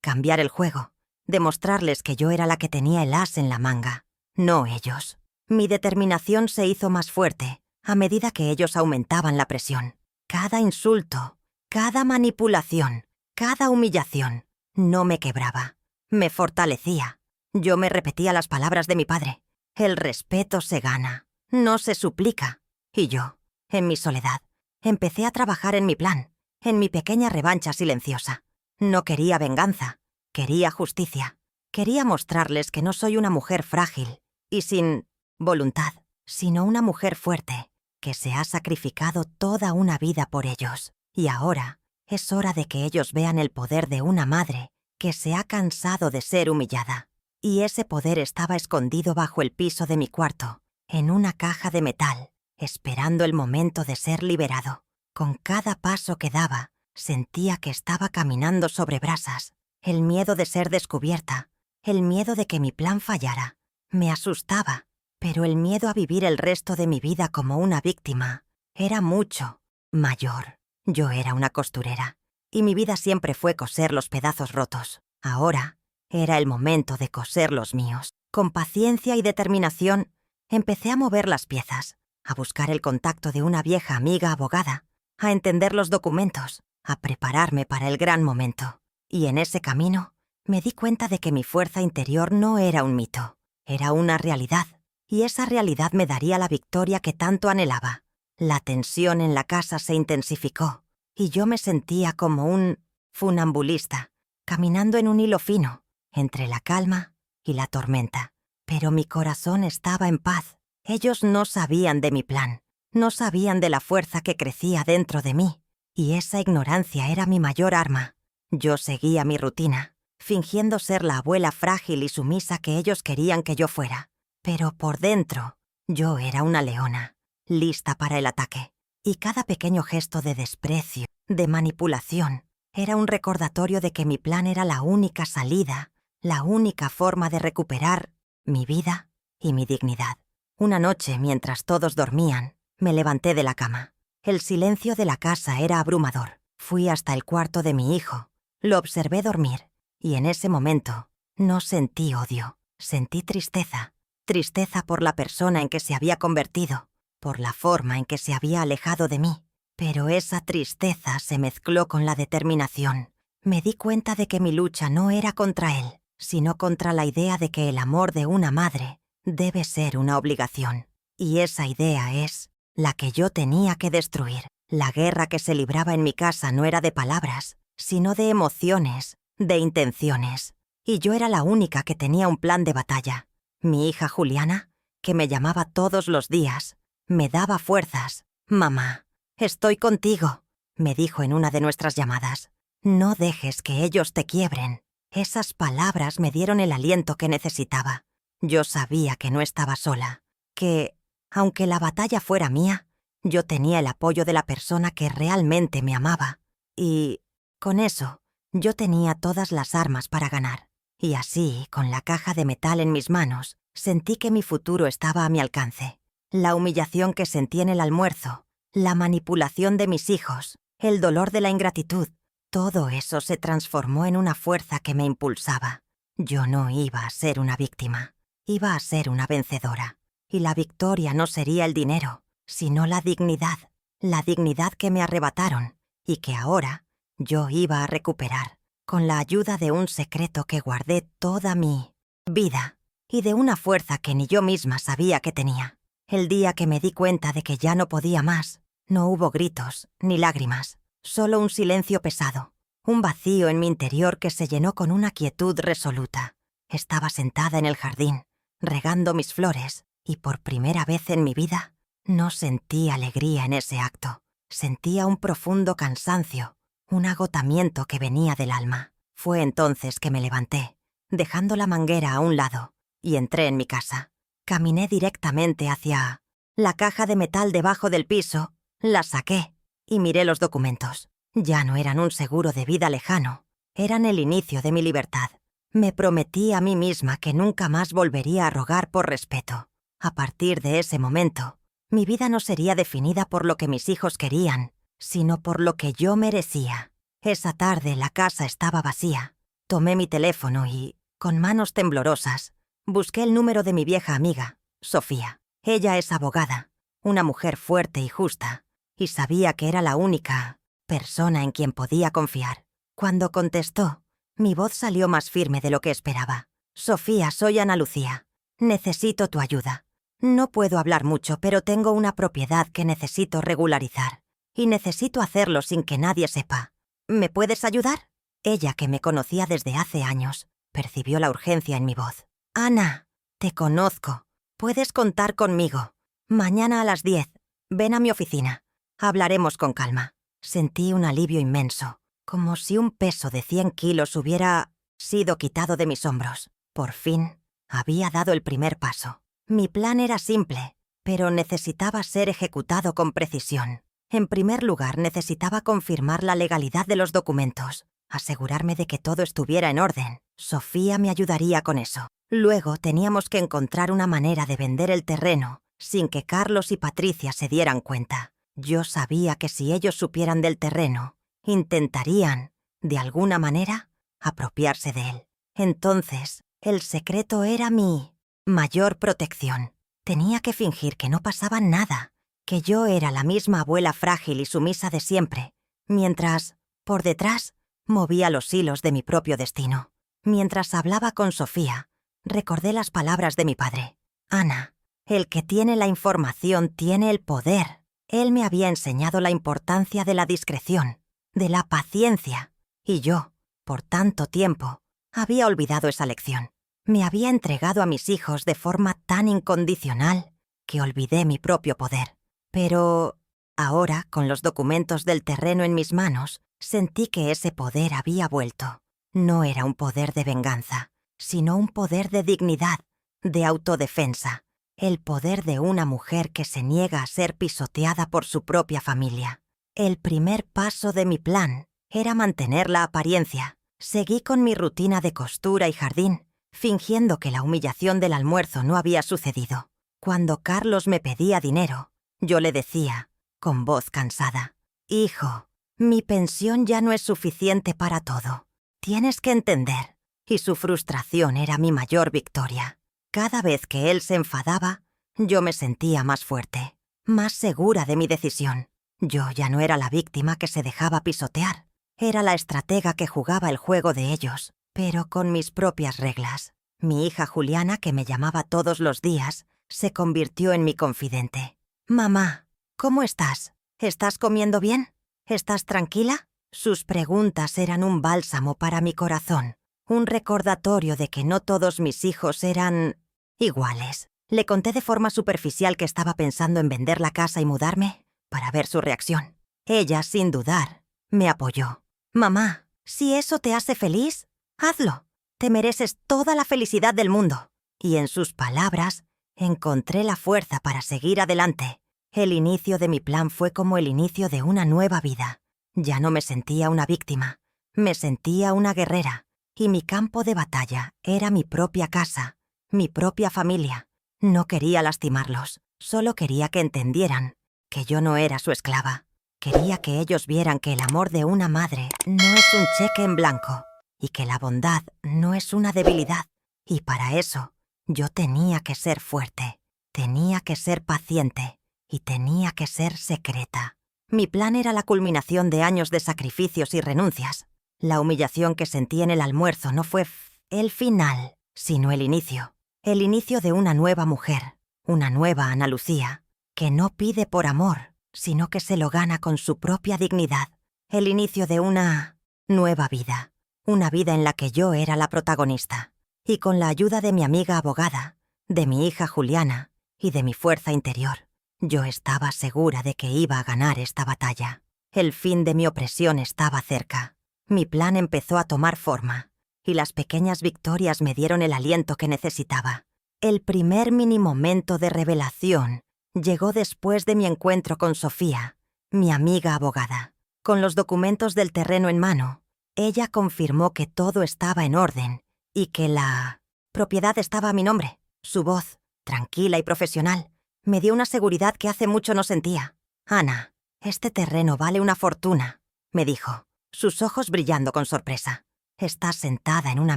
cambiar el juego, demostrarles que yo era la que tenía el as en la manga, no ellos. Mi determinación se hizo más fuerte a medida que ellos aumentaban la presión. Cada insulto, cada manipulación, cada humillación no me quebraba, me fortalecía. Yo me repetía las palabras de mi padre: «El respeto se gana, no se suplica». Y yo, en mi soledad, empecé a trabajar en mi plan, en mi pequeña revancha silenciosa. No quería venganza, quería justicia. Quería mostrarles que no soy una mujer frágil y sin voluntad, sino una mujer fuerte, que se ha sacrificado toda una vida por ellos, y ahora es hora de que ellos vean el poder de una madre que se ha cansado de ser humillada. Y ese poder estaba escondido bajo el piso de mi cuarto, en una caja de metal, esperando el momento de ser liberado. Con cada paso que daba, sentía que estaba caminando sobre brasas. El miedo de ser descubierta, el miedo de que mi plan fallara, me asustaba, pero el miedo a vivir el resto de mi vida como una víctima era mucho mayor. Yo era una costurera, y mi vida siempre fue coser los pedazos rotos. Ahora era el momento de coser los míos. Con paciencia y determinación, empecé a mover las piezas, a buscar el contacto de una vieja amiga abogada, a entender los documentos, a prepararme para el gran momento. Y en ese camino, me di cuenta de que mi fuerza interior no era un mito, era una realidad, y esa realidad me daría la victoria que tanto anhelaba. La tensión en la casa se intensificó, y yo me sentía como un funambulista, caminando en un hilo fino, entre la calma y la tormenta. Pero mi corazón estaba en paz. Ellos no sabían de mi plan, no sabían de la fuerza que crecía dentro de mí, y esa ignorancia era mi mayor arma. Yo seguía mi rutina, fingiendo ser la abuela frágil y sumisa que ellos querían que yo fuera. Pero por dentro, yo era una leona, lista para el ataque. Y cada pequeño gesto de desprecio, de manipulación, era un recordatorio de que mi plan era la única salida, la única forma de recuperar mi vida y mi dignidad. Una noche, mientras todos dormían, me levanté de la cama. El silencio de la casa era abrumador. Fui hasta el cuarto de mi hijo. Lo observé dormir, y en ese momento no sentí odio, sentí tristeza. Tristeza por la persona en que se había convertido, por la forma en que se había alejado de mí. Pero esa tristeza se mezcló con la determinación. Me di cuenta de que mi lucha no era contra él, sino contra la idea de que el amor de una madre debe ser una obligación. Y esa idea es la que yo tenía que destruir. La guerra que se libraba en mi casa no era de palabras, sino de emociones, de intenciones. Y yo era la única que tenía un plan de batalla. Mi hija Juliana, que me llamaba todos los días, me daba fuerzas. «Mamá, estoy contigo», me dijo en una de nuestras llamadas. «No dejes que ellos te quiebren». Esas palabras me dieron el aliento que necesitaba. Yo sabía que no estaba sola, que, aunque la batalla fuera mía, yo tenía el apoyo de la persona que realmente me amaba. Y, con eso, yo tenía todas las armas para ganar. Y así, con la caja de metal en mis manos, sentí que mi futuro estaba a mi alcance. La humillación que sentí en el almuerzo, la manipulación de mis hijos, el dolor de la ingratitud, todo eso se transformó en una fuerza que me impulsaba. Yo no iba a ser una víctima, iba a ser una vencedora. Y la victoria no sería el dinero, sino la dignidad que me arrebataron y que ahora yo iba a recuperar, con la ayuda de un secreto que guardé toda mi vida y de una fuerza que ni yo misma sabía que tenía. El día que me di cuenta de que ya no podía más, no hubo gritos ni lágrimas, solo un silencio pesado, un vacío en mi interior que se llenó con una quietud resoluta. Estaba sentada en el jardín, regando mis flores, y por primera vez en mi vida no sentí alegría en ese acto. Sentía un profundo cansancio, un agotamiento que venía del alma. Fue entonces que me levanté, dejando la manguera a un lado, y entré en mi casa. Caminé directamente hacia la caja de metal debajo del piso, la saqué y miré los documentos. Ya no eran un seguro de vida lejano, eran el inicio de mi libertad. Me prometí a mí misma que nunca más volvería a rogar por respeto. A partir de ese momento, mi vida no sería definida por lo que mis hijos querían, sino por lo que yo merecía. Esa tarde la casa estaba vacía. Tomé mi teléfono y, con manos temblorosas, busqué el número de mi vieja amiga, Sofía. Ella es abogada, una mujer fuerte y justa, y sabía que era la única persona en quien podía confiar. Cuando contestó, mi voz salió más firme de lo que esperaba. «Sofía, soy Ana Lucía. Necesito tu ayuda. No puedo hablar mucho, pero tengo una propiedad que necesito regularizar. Y necesito hacerlo sin que nadie sepa. ¿Me puedes ayudar?» Ella, que me conocía desde hace años, percibió la urgencia en mi voz. «Ana, te conozco. Puedes contar conmigo. Mañana a las 10. ven a mi oficina. Hablaremos con calma. Sentí un alivio inmenso, como si un peso de 100 kilos hubiera sido quitado de mis hombros. Por fin, había dado el primer paso. Mi plan era simple, pero necesitaba ser ejecutado con precisión. En primer lugar, necesitaba confirmar la legalidad de los documentos, asegurarme de que todo estuviera en orden. Sofía me ayudaría con eso. Luego teníamos que encontrar una manera de vender el terreno sin que Carlos y Patricia se dieran cuenta. Yo sabía que si ellos supieran del terreno, intentarían, de alguna manera, apropiarse de él. Entonces, el secreto era mi mayor protección. Tenía que fingir que no pasaba nada, que yo era la misma abuela frágil y sumisa de siempre, mientras, por detrás, movía los hilos de mi propio destino. Mientras hablaba con Sofía, recordé las palabras de mi padre. Ana, el que tiene la información tiene el poder. Él me había enseñado la importancia de la discreción, de la paciencia, y yo, por tanto tiempo, había olvidado esa lección. Me había entregado a mis hijos de forma tan incondicional que olvidé mi propio poder. Pero ahora, con los documentos del terreno en mis manos, sentí que ese poder había vuelto. No era un poder de venganza, sino un poder de dignidad, de autodefensa, el poder de una mujer que se niega a ser pisoteada por su propia familia. El primer paso de mi plan era mantener la apariencia. Seguí con mi rutina de costura y jardín, fingiendo que la humillación del almuerzo no había sucedido. Cuando Carlos me pedía dinero, yo le decía, con voz cansada, «Hijo, mi pensión ya no es suficiente para todo. Tienes que entender». Y su frustración era mi mayor victoria. Cada vez que él se enfadaba, yo me sentía más fuerte, más segura de mi decisión. Yo ya no era la víctima que se dejaba pisotear. Era la estratega que jugaba el juego de ellos, pero con mis propias reglas. Mi hija Juliana, que me llamaba todos los días, se convirtió en mi confidente. «Mamá, ¿cómo estás? ¿Estás comiendo bien? ¿Estás tranquila?» Sus preguntas eran un bálsamo para mi corazón, un recordatorio de que no todos mis hijos eran iguales. Le conté de forma superficial que estaba pensando en vender la casa y mudarme para ver su reacción. Ella, sin dudar, me apoyó. «Mamá, si eso te hace feliz, hazlo. Te mereces toda la felicidad del mundo». Y en sus palabras, encontré la fuerza para seguir adelante. El inicio de mi plan fue como el inicio de una nueva vida. Ya no me sentía una víctima, me sentía una guerrera, y mi campo de batalla era mi propia casa, mi propia familia. No quería lastimarlos, solo quería que entendieran que yo no era su esclava. Quería que ellos vieran que el amor de una madre no es un cheque en blanco y que la bondad no es una debilidad. Y para eso, yo tenía que ser fuerte, tenía que ser paciente y tenía que ser secreta. Mi plan era la culminación de años de sacrificios y renuncias. La humillación que sentí en el almuerzo no fue el final, sino el inicio. El inicio de una nueva mujer, una nueva Ana Lucía, que no pide por amor, sino que se lo gana con su propia dignidad. El inicio de una nueva vida, una vida en la que yo era la protagonista. Y con la ayuda de mi amiga abogada, de mi hija Juliana y de mi fuerza interior, yo estaba segura de que iba a ganar esta batalla. El fin de mi opresión estaba cerca. Mi plan empezó a tomar forma, y las pequeñas victorias me dieron el aliento que necesitaba. El primer mini momento de revelación llegó después de mi encuentro con Sofía, mi amiga abogada. Con los documentos del terreno en mano, ella confirmó que todo estaba en orden y que la propiedad estaba a mi nombre. Su voz, tranquila y profesional, me dio una seguridad que hace mucho no sentía. «Ana, este terreno vale una fortuna», me dijo, sus ojos brillando con sorpresa. «Estás sentada en una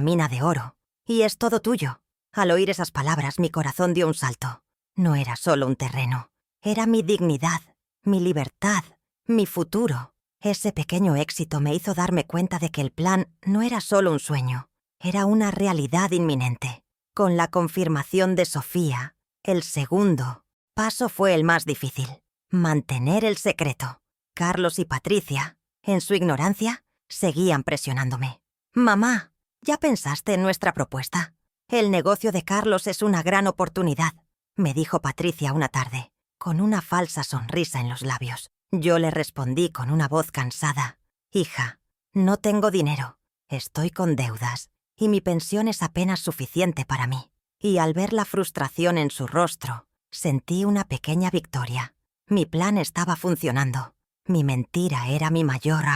mina de oro, y es todo tuyo». Al oír esas palabras, mi corazón dio un salto. No era solo un terreno, era mi dignidad, mi libertad, mi futuro. Ese pequeño éxito me hizo darme cuenta de que el plan no era solo un sueño, era una realidad inminente. Con la confirmación de Sofía, el segundo paso fue el más difícil: mantener el secreto. Carlos y Patricia, en su ignorancia, seguían presionándome. «Mamá, ¿ya pensaste en nuestra propuesta? El negocio de Carlos es una gran oportunidad», me dijo Patricia una tarde. con una falsa sonrisa en los labios. Yo le respondí con una voz cansada: «Hija, no tengo dinero, estoy con deudas, y mi pensión es apenas suficiente para mí». Y al ver la frustración en su rostro, sentí una pequeña victoria. Mi plan estaba funcionando. Mi mentira era mi mayor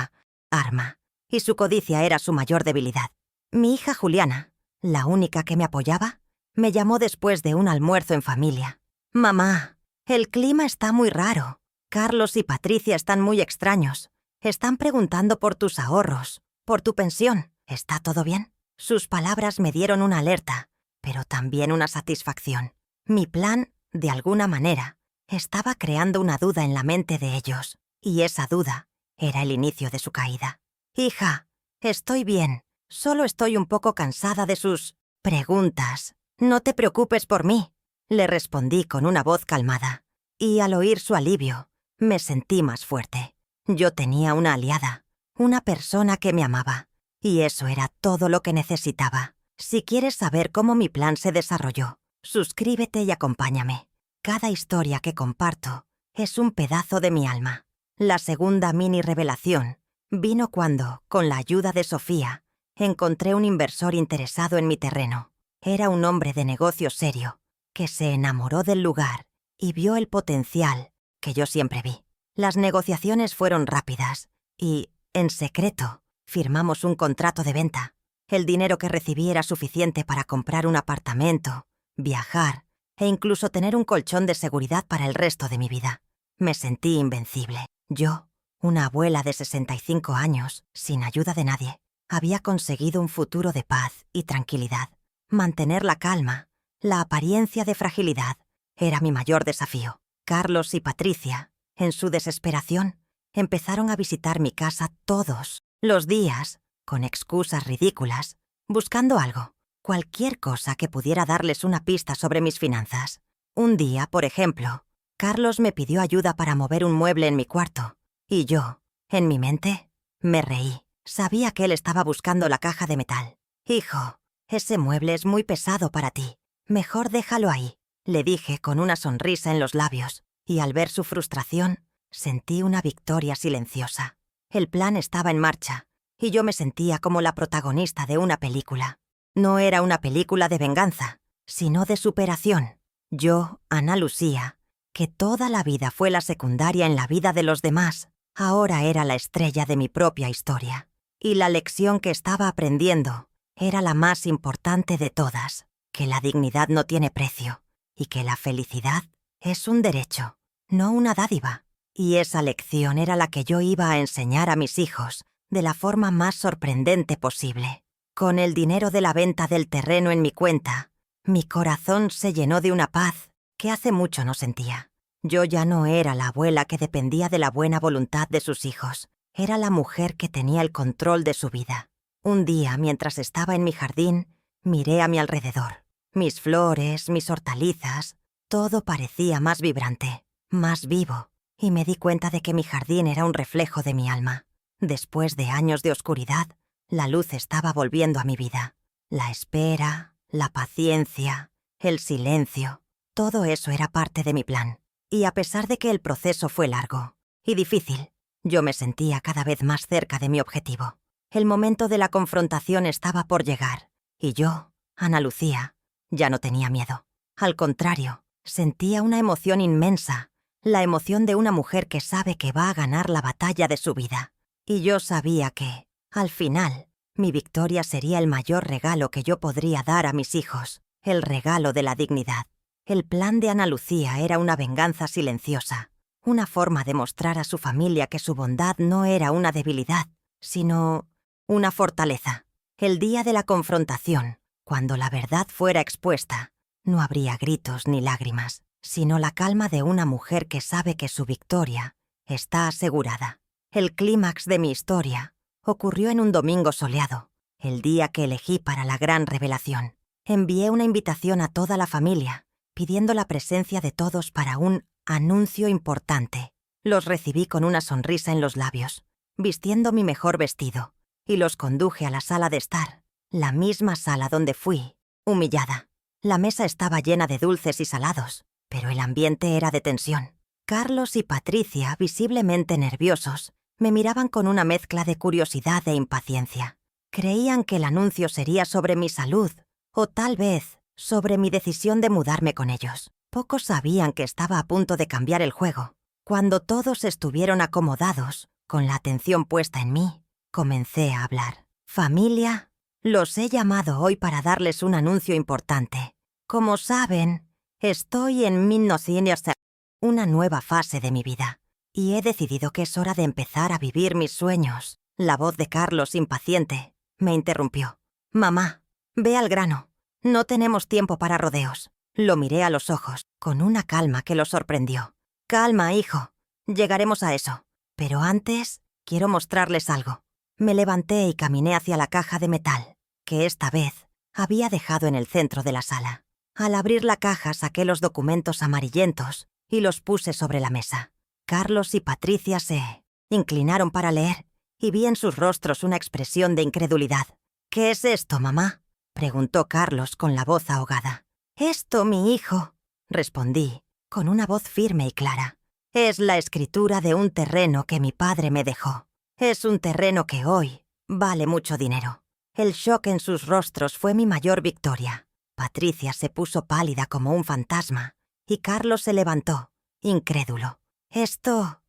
arma, y su codicia era su mayor debilidad. Mi hija Juliana, la única que me apoyaba, me llamó después de un almuerzo en familia. «Mamá, el clima está muy raro. Carlos y Patricia están muy extraños. Están preguntando por tus ahorros, por tu pensión. ¿Está todo bien?». Sus palabras me dieron una alerta, pero también una satisfacción. Mi plan, de alguna manera, estaba creando una duda en la mente de ellos, y esa duda era el inicio de su caída. «Hija, estoy bien. Solo estoy un poco cansada de sus preguntas. No te preocupes por mí», le respondí con una voz calmada. Y al oír su alivio, me sentí más fuerte. Yo tenía una aliada, una persona que me amaba, y eso era todo lo que necesitaba. Si quieres saber cómo mi plan se desarrolló, suscríbete y acompáñame. Cada historia que comparto es un pedazo de mi alma. La segunda mini revelación vino cuando, con la ayuda de Sofía, encontré un inversor interesado en mi terreno. Era un hombre de negocio serio, que se enamoró del lugar y vio el potencial que yo siempre vi. Las negociaciones fueron rápidas y, en secreto, firmamos un contrato de venta. El dinero que recibí era suficiente para comprar un apartamento, viajar e incluso tener un colchón de seguridad para el resto de mi vida. Me sentí invencible. Yo, una abuela de 65 años, sin ayuda de nadie, había conseguido un futuro de paz y tranquilidad. Mantener la calma, la apariencia de fragilidad, era mi mayor desafío. Carlos y Patricia, en su desesperación, empezaron a visitar mi casa todos los días, con excusas ridículas, buscando algo, cualquier cosa que pudiera darles una pista sobre mis finanzas. Un día, por ejemplo, Carlos me pidió ayuda para mover un mueble en mi cuarto, y yo, en mi mente, me reí. Sabía que él estaba buscando la caja de metal. «Hijo, ese mueble es muy pesado para ti. Mejor déjalo ahí», le dije con una sonrisa en los labios, y al ver su frustración, sentí una victoria silenciosa. El plan estaba en marcha, y yo me sentía como la protagonista de una película. No era una película de venganza, sino de superación. Yo, Ana Lucía, que toda la vida fue la secundaria en la vida de los demás, ahora era la estrella de mi propia historia. Y la lección que estaba aprendiendo era la más importante de todas, que la dignidad no tiene precio y que la felicidad es un derecho, no una dádiva. Y esa lección era la que yo iba a enseñar a mis hijos de la forma más sorprendente posible. Con el dinero de la venta del terreno en mi cuenta, mi corazón se llenó de una paz que hace mucho no sentía. Yo ya no era la abuela que dependía de la buena voluntad de sus hijos. Era la mujer que tenía el control de su vida. Un día, mientras estaba en mi jardín, miré a mi alrededor. Mis flores, mis hortalizas, todo parecía más vibrante, más vivo, y me di cuenta de que mi jardín era un reflejo de mi alma. Después de años de oscuridad, la luz estaba volviendo a mi vida. La espera, la paciencia, el silencio, todo eso era parte de mi plan. Y a pesar de que el proceso fue largo y difícil, yo me sentía cada vez más cerca de mi objetivo. El momento de la confrontación estaba por llegar, y yo, Ana Lucía, ya no tenía miedo. Al contrario, sentía una emoción inmensa, la emoción de una mujer que sabe que va a ganar la batalla de su vida. Y yo sabía que, al final, mi victoria sería el mayor regalo que yo podría dar a mis hijos, el regalo de la dignidad. El plan de Ana Lucía era una venganza silenciosa, una forma de mostrar a su familia que su bondad no era una debilidad, sino una fortaleza. El día de la confrontación, cuando la verdad fuera expuesta, no habría gritos ni lágrimas, sino la calma de una mujer que sabe que su victoria está asegurada. El clímax de mi historia ocurrió en un domingo soleado, el día que elegí para la gran revelación. Envié una invitación a toda la familia, pidiendo la presencia de todos para un anuncio importante. Los recibí con una sonrisa en los labios, vistiendo mi mejor vestido, y los conduje a la sala de estar, la misma sala donde fui humillada. La mesa estaba llena de dulces y salados, pero el ambiente era de tensión. Carlos y Patricia, visiblemente nerviosos, me miraban con una mezcla de curiosidad e impaciencia. Creían que el anuncio sería sobre mi salud, o tal vez sobre mi decisión de mudarme con ellos. Pocos sabían que estaba a punto de cambiar el juego. Cuando todos estuvieron acomodados, con la atención puesta en mí, comencé a hablar. Familia, los he llamado hoy para darles un anuncio importante. Como saben, estoy en 1900, una nueva fase de mi vida, y he decidido que es hora de empezar a vivir mis sueños. La voz de Carlos, impaciente, me interrumpió. Mamá, ve al grano. No tenemos tiempo para rodeos. Lo miré a los ojos, con una calma que lo sorprendió. Calma, hijo. Llegaremos a eso. Pero antes, quiero mostrarles algo. Me levanté y caminé hacia la caja de metal, que esta vez había dejado en el centro de la sala. Al abrir la caja saqué los documentos amarillentos y los puse sobre la mesa. Carlos y Patricia se inclinaron para leer y vi en sus rostros una expresión de incredulidad. «¿Qué es esto, mamá?», preguntó Carlos con la voz ahogada. «Esto, mi hijo», respondí, con una voz firme y clara. «Es la escritura de un terreno que mi padre me dejó. Es un terreno que hoy vale mucho dinero». El shock en sus rostros fue mi mayor victoria. Patricia se puso pálida como un fantasma y Carlos se levantó, incrédulo. Esto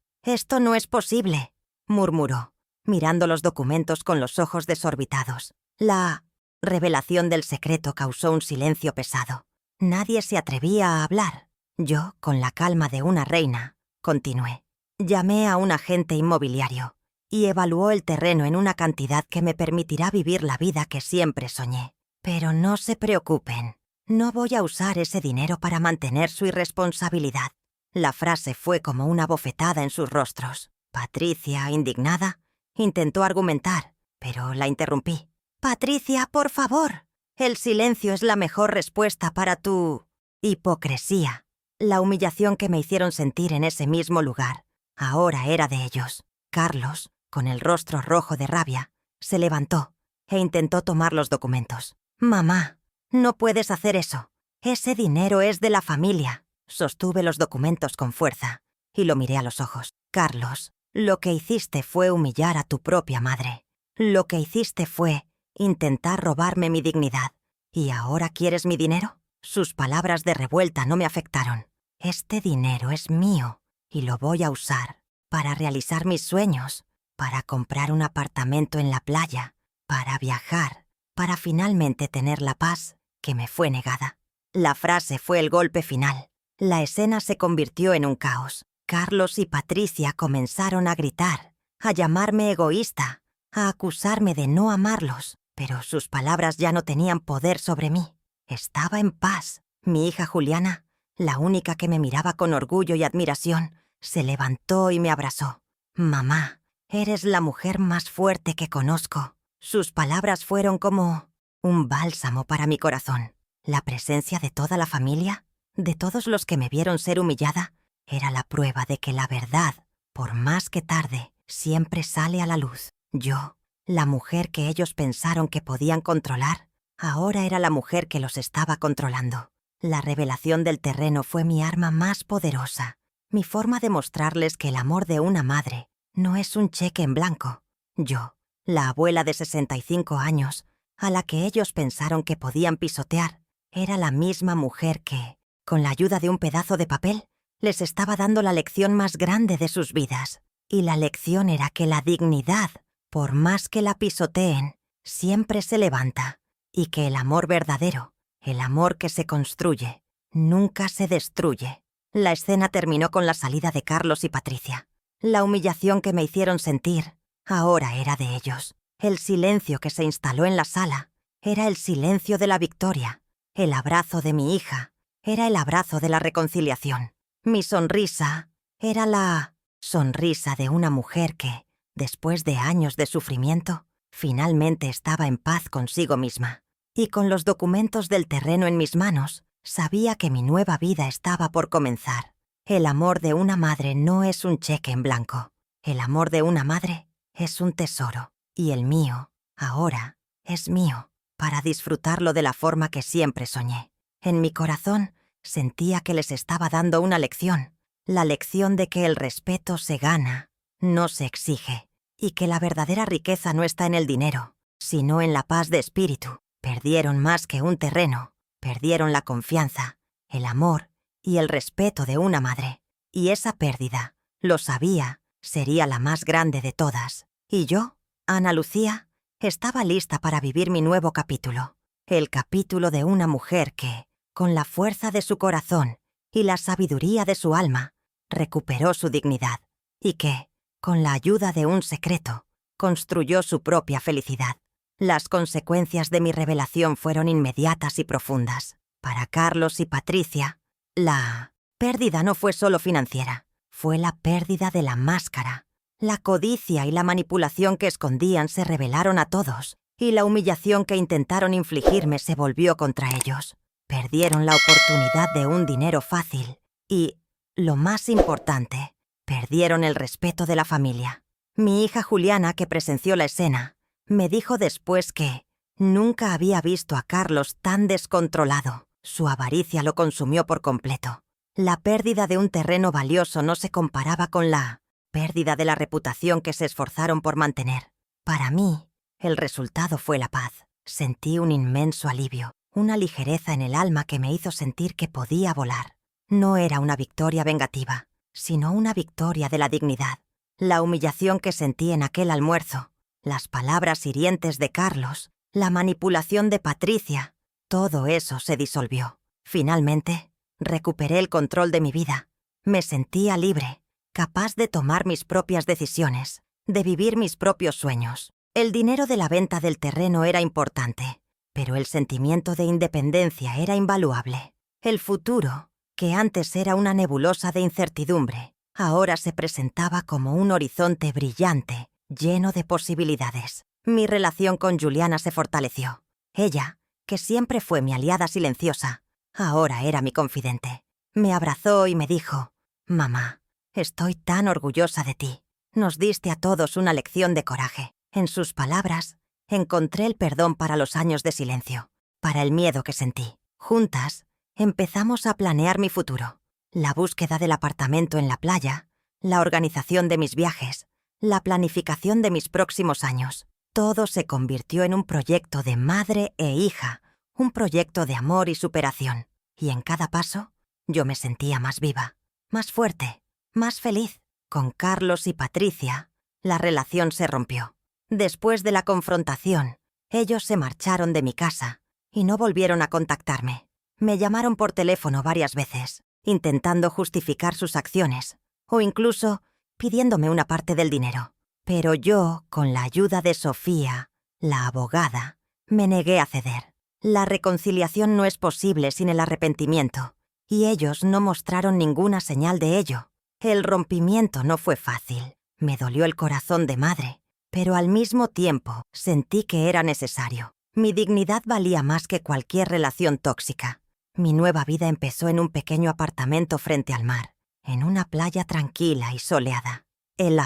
no es posible», murmuró, mirando los documentos con los ojos desorbitados. La revelación del secreto causó un silencio pesado. Nadie se atrevía a hablar. Yo, con la calma de una reina, continué. Llamé a un agente inmobiliario y evaluó el terreno en una cantidad que me permitirá vivir la vida que siempre soñé. Pero no se preocupen, no voy a usar ese dinero para mantener su irresponsabilidad. La frase fue como una bofetada en sus rostros. Patricia, indignada, intentó argumentar, pero la interrumpí. «Patricia, por favor. El silencio es la mejor respuesta para tu hipocresía». La humillación que me hicieron sentir en ese mismo lugar, ahora era de ellos. Carlos, con el rostro rojo de rabia, se levantó e intentó tomar los documentos. «Mamá, no puedes hacer eso. Ese dinero es de la familia». Sostuve los documentos con fuerza y lo miré a los ojos. «Carlos, lo que hiciste fue humillar a tu propia madre. Lo que hiciste fue intentar robarme mi dignidad. ¿Y ahora quieres mi dinero?». Sus palabras de revuelta no me afectaron. «Este dinero es mío y lo voy a usar para realizar mis sueños, para comprar un apartamento en la playa, para viajar, para finalmente tener la paz que me fue negada». La frase fue el golpe final. La escena se convirtió en un caos. Carlos y Patricia comenzaron a gritar, a llamarme egoísta, a acusarme de no amarlos, pero sus palabras ya no tenían poder sobre mí. Estaba en paz. Mi hija Juliana, la única que me miraba con orgullo y admiración, se levantó y me abrazó. «Mamá, eres la mujer más fuerte que conozco». Sus palabras fueron como un bálsamo para mi corazón. La presencia de toda la familia, de todos los que me vieron ser humillada, era la prueba de que la verdad, por más que tarde, siempre sale a la luz. Yo, la mujer que ellos pensaron que podían controlar, ahora era la mujer que los estaba controlando. La revelación del terreno fue mi arma más poderosa, mi forma de mostrarles que el amor de una madre no es un cheque en blanco. Yo, la abuela de 65 años, a la que ellos pensaron que podían pisotear, era la misma mujer que, con la ayuda de un pedazo de papel, les estaba dando la lección más grande de sus vidas. Y la lección era que la dignidad, por más que la pisoteen, siempre se levanta, y que el amor verdadero, el amor que se construye, nunca se destruye. La escena terminó con la salida de Carlos y Patricia. La humillación que me hicieron sentir ahora era de ellos. El silencio que se instaló en la sala era el silencio de la victoria. El abrazo de mi hija era el abrazo de la reconciliación. Mi sonrisa era la sonrisa de una mujer que, después de años de sufrimiento, finalmente estaba en paz consigo misma. Y con los documentos del terreno en mis manos, sabía que mi nueva vida estaba por comenzar. El amor de una madre no es un cheque en blanco. El amor de una madre es un tesoro. Y el mío, ahora, es mío, para disfrutarlo de la forma que siempre soñé. En mi corazón sentía que les estaba dando una lección, La lección de que el respeto se gana, no se exige, y que la verdadera riqueza no está en el dinero, sino en la paz de espíritu. Perdieron más que un terreno, perdieron la confianza, el amor y el respeto de una madre. Y esa pérdida, lo sabía, sería la más grande de todas. Y yo, Ana Lucía, estaba lista para vivir mi nuevo capítulo. El capítulo de una mujer que, con la fuerza de su corazón y la sabiduría de su alma, recuperó su dignidad. Y que, con la ayuda de un secreto, construyó su propia felicidad. Las consecuencias de mi revelación fueron inmediatas y profundas. Para Carlos y Patricia, la pérdida no fue solo financiera, fue la pérdida de la máscara. La codicia y la manipulación que escondían se revelaron a todos, y la humillación que intentaron infligirme se volvió contra ellos. Perdieron la oportunidad de un dinero fácil y, lo más importante, perdieron el respeto de la familia. Mi hija Juliana, que presenció la escena, me dijo después que nunca había visto a Carlos tan descontrolado. Su avaricia lo consumió por completo. La pérdida de un terreno valioso no se comparaba con la pérdida de la reputación que se esforzaron por mantener. Para mí, el resultado fue la paz. Sentí un inmenso alivio, una ligereza en el alma que me hizo sentir que podía volar. No era una victoria vengativa, sino una victoria de la dignidad. La humillación que sentí en aquel almuerzo, las palabras hirientes de Carlos, la manipulación de Patricia, todo eso se disolvió. Finalmente, recuperé el control de mi vida. Me sentía libre, capaz de tomar mis propias decisiones, de vivir mis propios sueños. El dinero de la venta del terreno era importante, pero el sentimiento de independencia era invaluable. El futuro, que antes era una nebulosa de incertidumbre, ahora se presentaba como un horizonte brillante, lleno de posibilidades. Mi relación con Juliana se fortaleció. Ella, que siempre fue mi aliada silenciosa, ahora era mi confidente. Me abrazó y me dijo: «Mamá, estoy tan orgullosa de ti. Nos diste a todos una lección de coraje». En sus palabras, encontré el perdón para los años de silencio, para el miedo que sentí. Juntas, empezamos a planear mi futuro. La búsqueda del apartamento en la playa, la organización de mis viajes, la planificación de mis próximos años. Todo se convirtió en un proyecto de madre e hija, un proyecto de amor y superación. Y en cada paso, yo me sentía más viva, más fuerte, más feliz. Con Carlos y Patricia, la relación se rompió. Después de la confrontación, ellos se marcharon de mi casa y no volvieron a contactarme. Me llamaron por teléfono varias veces, intentando justificar sus acciones, o incluso pidiéndome una parte del dinero. Pero yo, con la ayuda de Sofía, la abogada, me negué a ceder. La reconciliación no es posible sin el arrepentimiento, y ellos no mostraron ninguna señal de ello. El rompimiento no fue fácil. Me dolió el corazón de madre, pero al mismo tiempo sentí que era necesario. Mi dignidad valía más que cualquier relación tóxica. Mi nueva vida empezó en un pequeño apartamento frente al mar, en una playa tranquila y soleada. El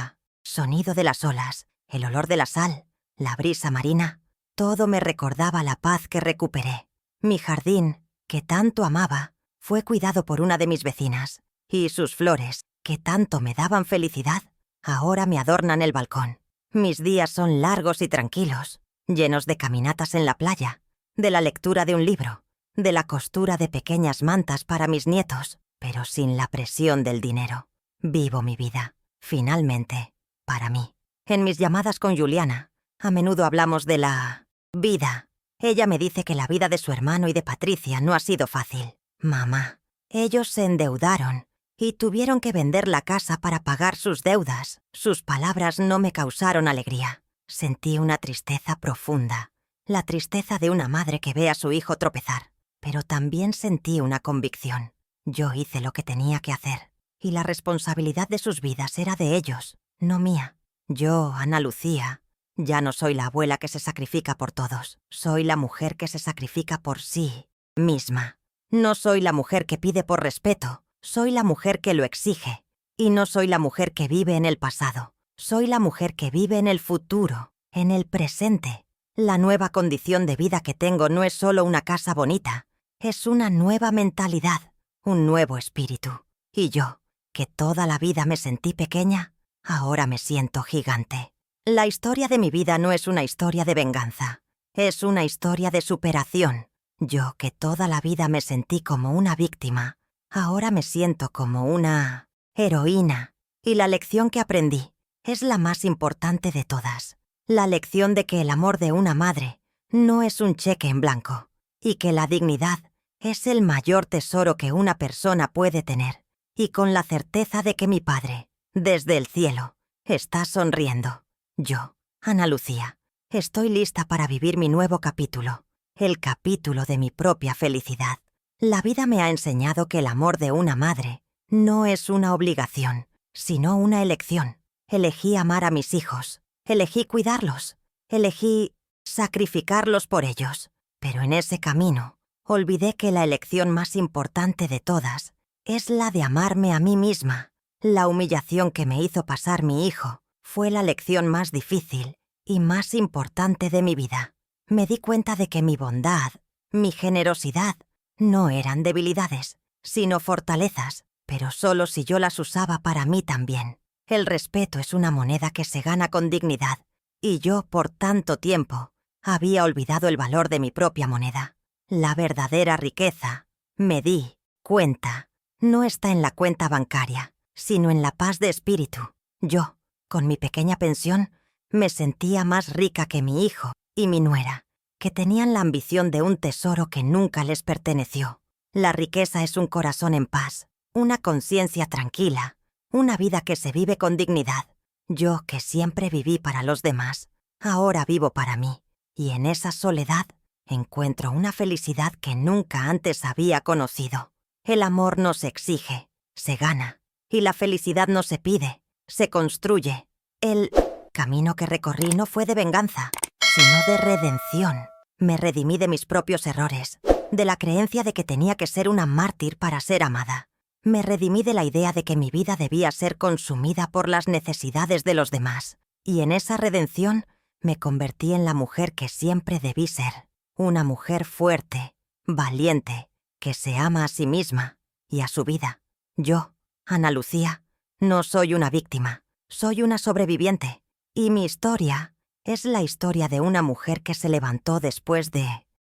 sonido de las olas, el olor de la sal, la brisa marina, todo me recordaba la paz que recuperé. Mi jardín, que tanto amaba, fue cuidado por una de mis vecinas, y sus flores, que tanto me daban felicidad, ahora me adornan el balcón. Mis días son largos y tranquilos, llenos de caminatas en la playa, de la lectura de un libro, de la costura de pequeñas mantas para mis nietos, pero sin la presión del dinero. Vivo mi vida, finalmente, para mí. En mis llamadas con Juliana, a menudo hablamos de la vida. Ella me dice que la vida de su hermano y de Patricia no ha sido fácil. Mamá, ellos se endeudaron y tuvieron que vender la casa para pagar sus deudas. Sus palabras no me causaron alegría. Sentí una tristeza profunda, la tristeza de una madre que ve a su hijo tropezar. Pero también sentí una convicción. Yo hice lo que tenía que hacer, y la responsabilidad de sus vidas era de ellos, no mía. Yo, Ana Lucía, ya no soy la abuela que se sacrifica por todos. Soy la mujer que se sacrifica por sí misma. No soy la mujer que pide por respeto. Soy la mujer que lo exige. Y no soy la mujer que vive en el pasado. Soy la mujer que vive en el futuro, en el presente. La nueva condición de vida que tengo no es solo una casa bonita. Es una nueva mentalidad, un nuevo espíritu. Y yo, que toda la vida me sentí pequeña, ahora me siento gigante. La historia de mi vida no es una historia de venganza, es una historia de superación. Yo, que toda la vida me sentí como una víctima, ahora me siento como una heroína. Y la lección que aprendí es la más importante de todas. La lección de que el amor de una madre no es un cheque en blanco y que la dignidad es el mayor tesoro que una persona puede tener. Y con la certeza de que mi padre, desde el cielo, está sonriendo. Yo, Ana Lucía, estoy lista para vivir mi nuevo capítulo, el capítulo de mi propia felicidad. La vida me ha enseñado que el amor de una madre no es una obligación, sino una elección. Elegí amar a mis hijos, elegí cuidarlos, elegí sacrificarlos por ellos. Pero en ese camino, olvidé que la elección más importante de todas es la de amarme a mí misma. La humillación que me hizo pasar mi hijo fue la lección más difícil y más importante de mi vida. Me di cuenta de que mi bondad, mi generosidad, no eran debilidades, sino fortalezas, pero solo si yo las usaba para mí también. El respeto es una moneda que se gana con dignidad, y yo, por tanto tiempo, había olvidado el valor de mi propia moneda. La verdadera riqueza, me di cuenta, no está en la cuenta bancaria, sino en la paz de espíritu. Yo, con mi pequeña pensión, me sentía más rica que mi hijo y mi nuera, que tenían la ambición de un tesoro que nunca les perteneció. La riqueza es un corazón en paz, una conciencia tranquila, una vida que se vive con dignidad. Yo, que siempre viví para los demás, ahora vivo para mí, y en esa soledad encuentro una felicidad que nunca antes había conocido. El amor no se exige, se gana, y la felicidad no se pide, se construye. El camino que recorrí no fue de venganza, sino de redención. Me redimí de mis propios errores, de la creencia de que tenía que ser una mártir para ser amada. Me redimí de la idea de que mi vida debía ser consumida por las necesidades de los demás, y en esa redención me convertí en la mujer que siempre debí ser. Una mujer fuerte, valiente, que se ama a sí misma y a su vida. Yo, Ana Lucía, no soy una víctima, soy una sobreviviente. Y mi historia es la historia de una mujer que se levantó después de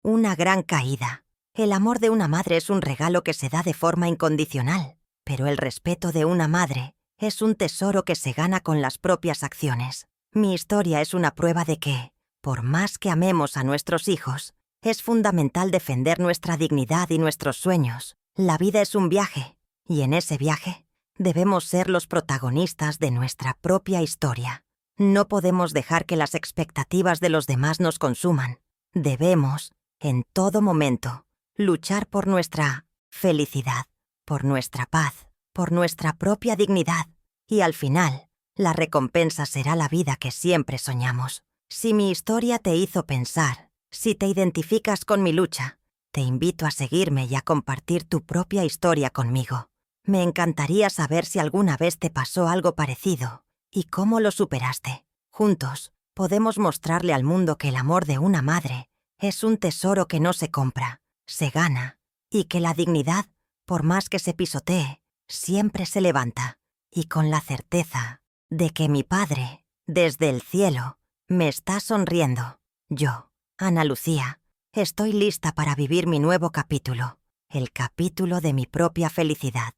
una gran caída. El amor de una madre es un regalo que se da de forma incondicional, pero el respeto de una madre es un tesoro que se gana con las propias acciones. Mi historia es una prueba de que, por más que amemos a nuestros hijos, es fundamental defender nuestra dignidad y nuestros sueños. La vida es un viaje, y en ese viaje debemos ser los protagonistas de nuestra propia historia. No podemos dejar que las expectativas de los demás nos consuman. Debemos, en todo momento, luchar por nuestra felicidad, por nuestra paz, por nuestra propia dignidad, y al final, la recompensa será la vida que siempre soñamos. Si mi historia te hizo pensar, si te identificas con mi lucha, te invito a seguirme y a compartir tu propia historia conmigo. Me encantaría saber si alguna vez te pasó algo parecido y cómo lo superaste. Juntos, podemos mostrarle al mundo que el amor de una madre es un tesoro que no se compra, se gana, y que la dignidad, por más que se pisotee, siempre se levanta, y con la certeza de que mi Padre, desde el cielo, me está sonriendo. Yo, Ana Lucía, estoy lista para vivir mi nuevo capítulo, el capítulo de mi propia felicidad.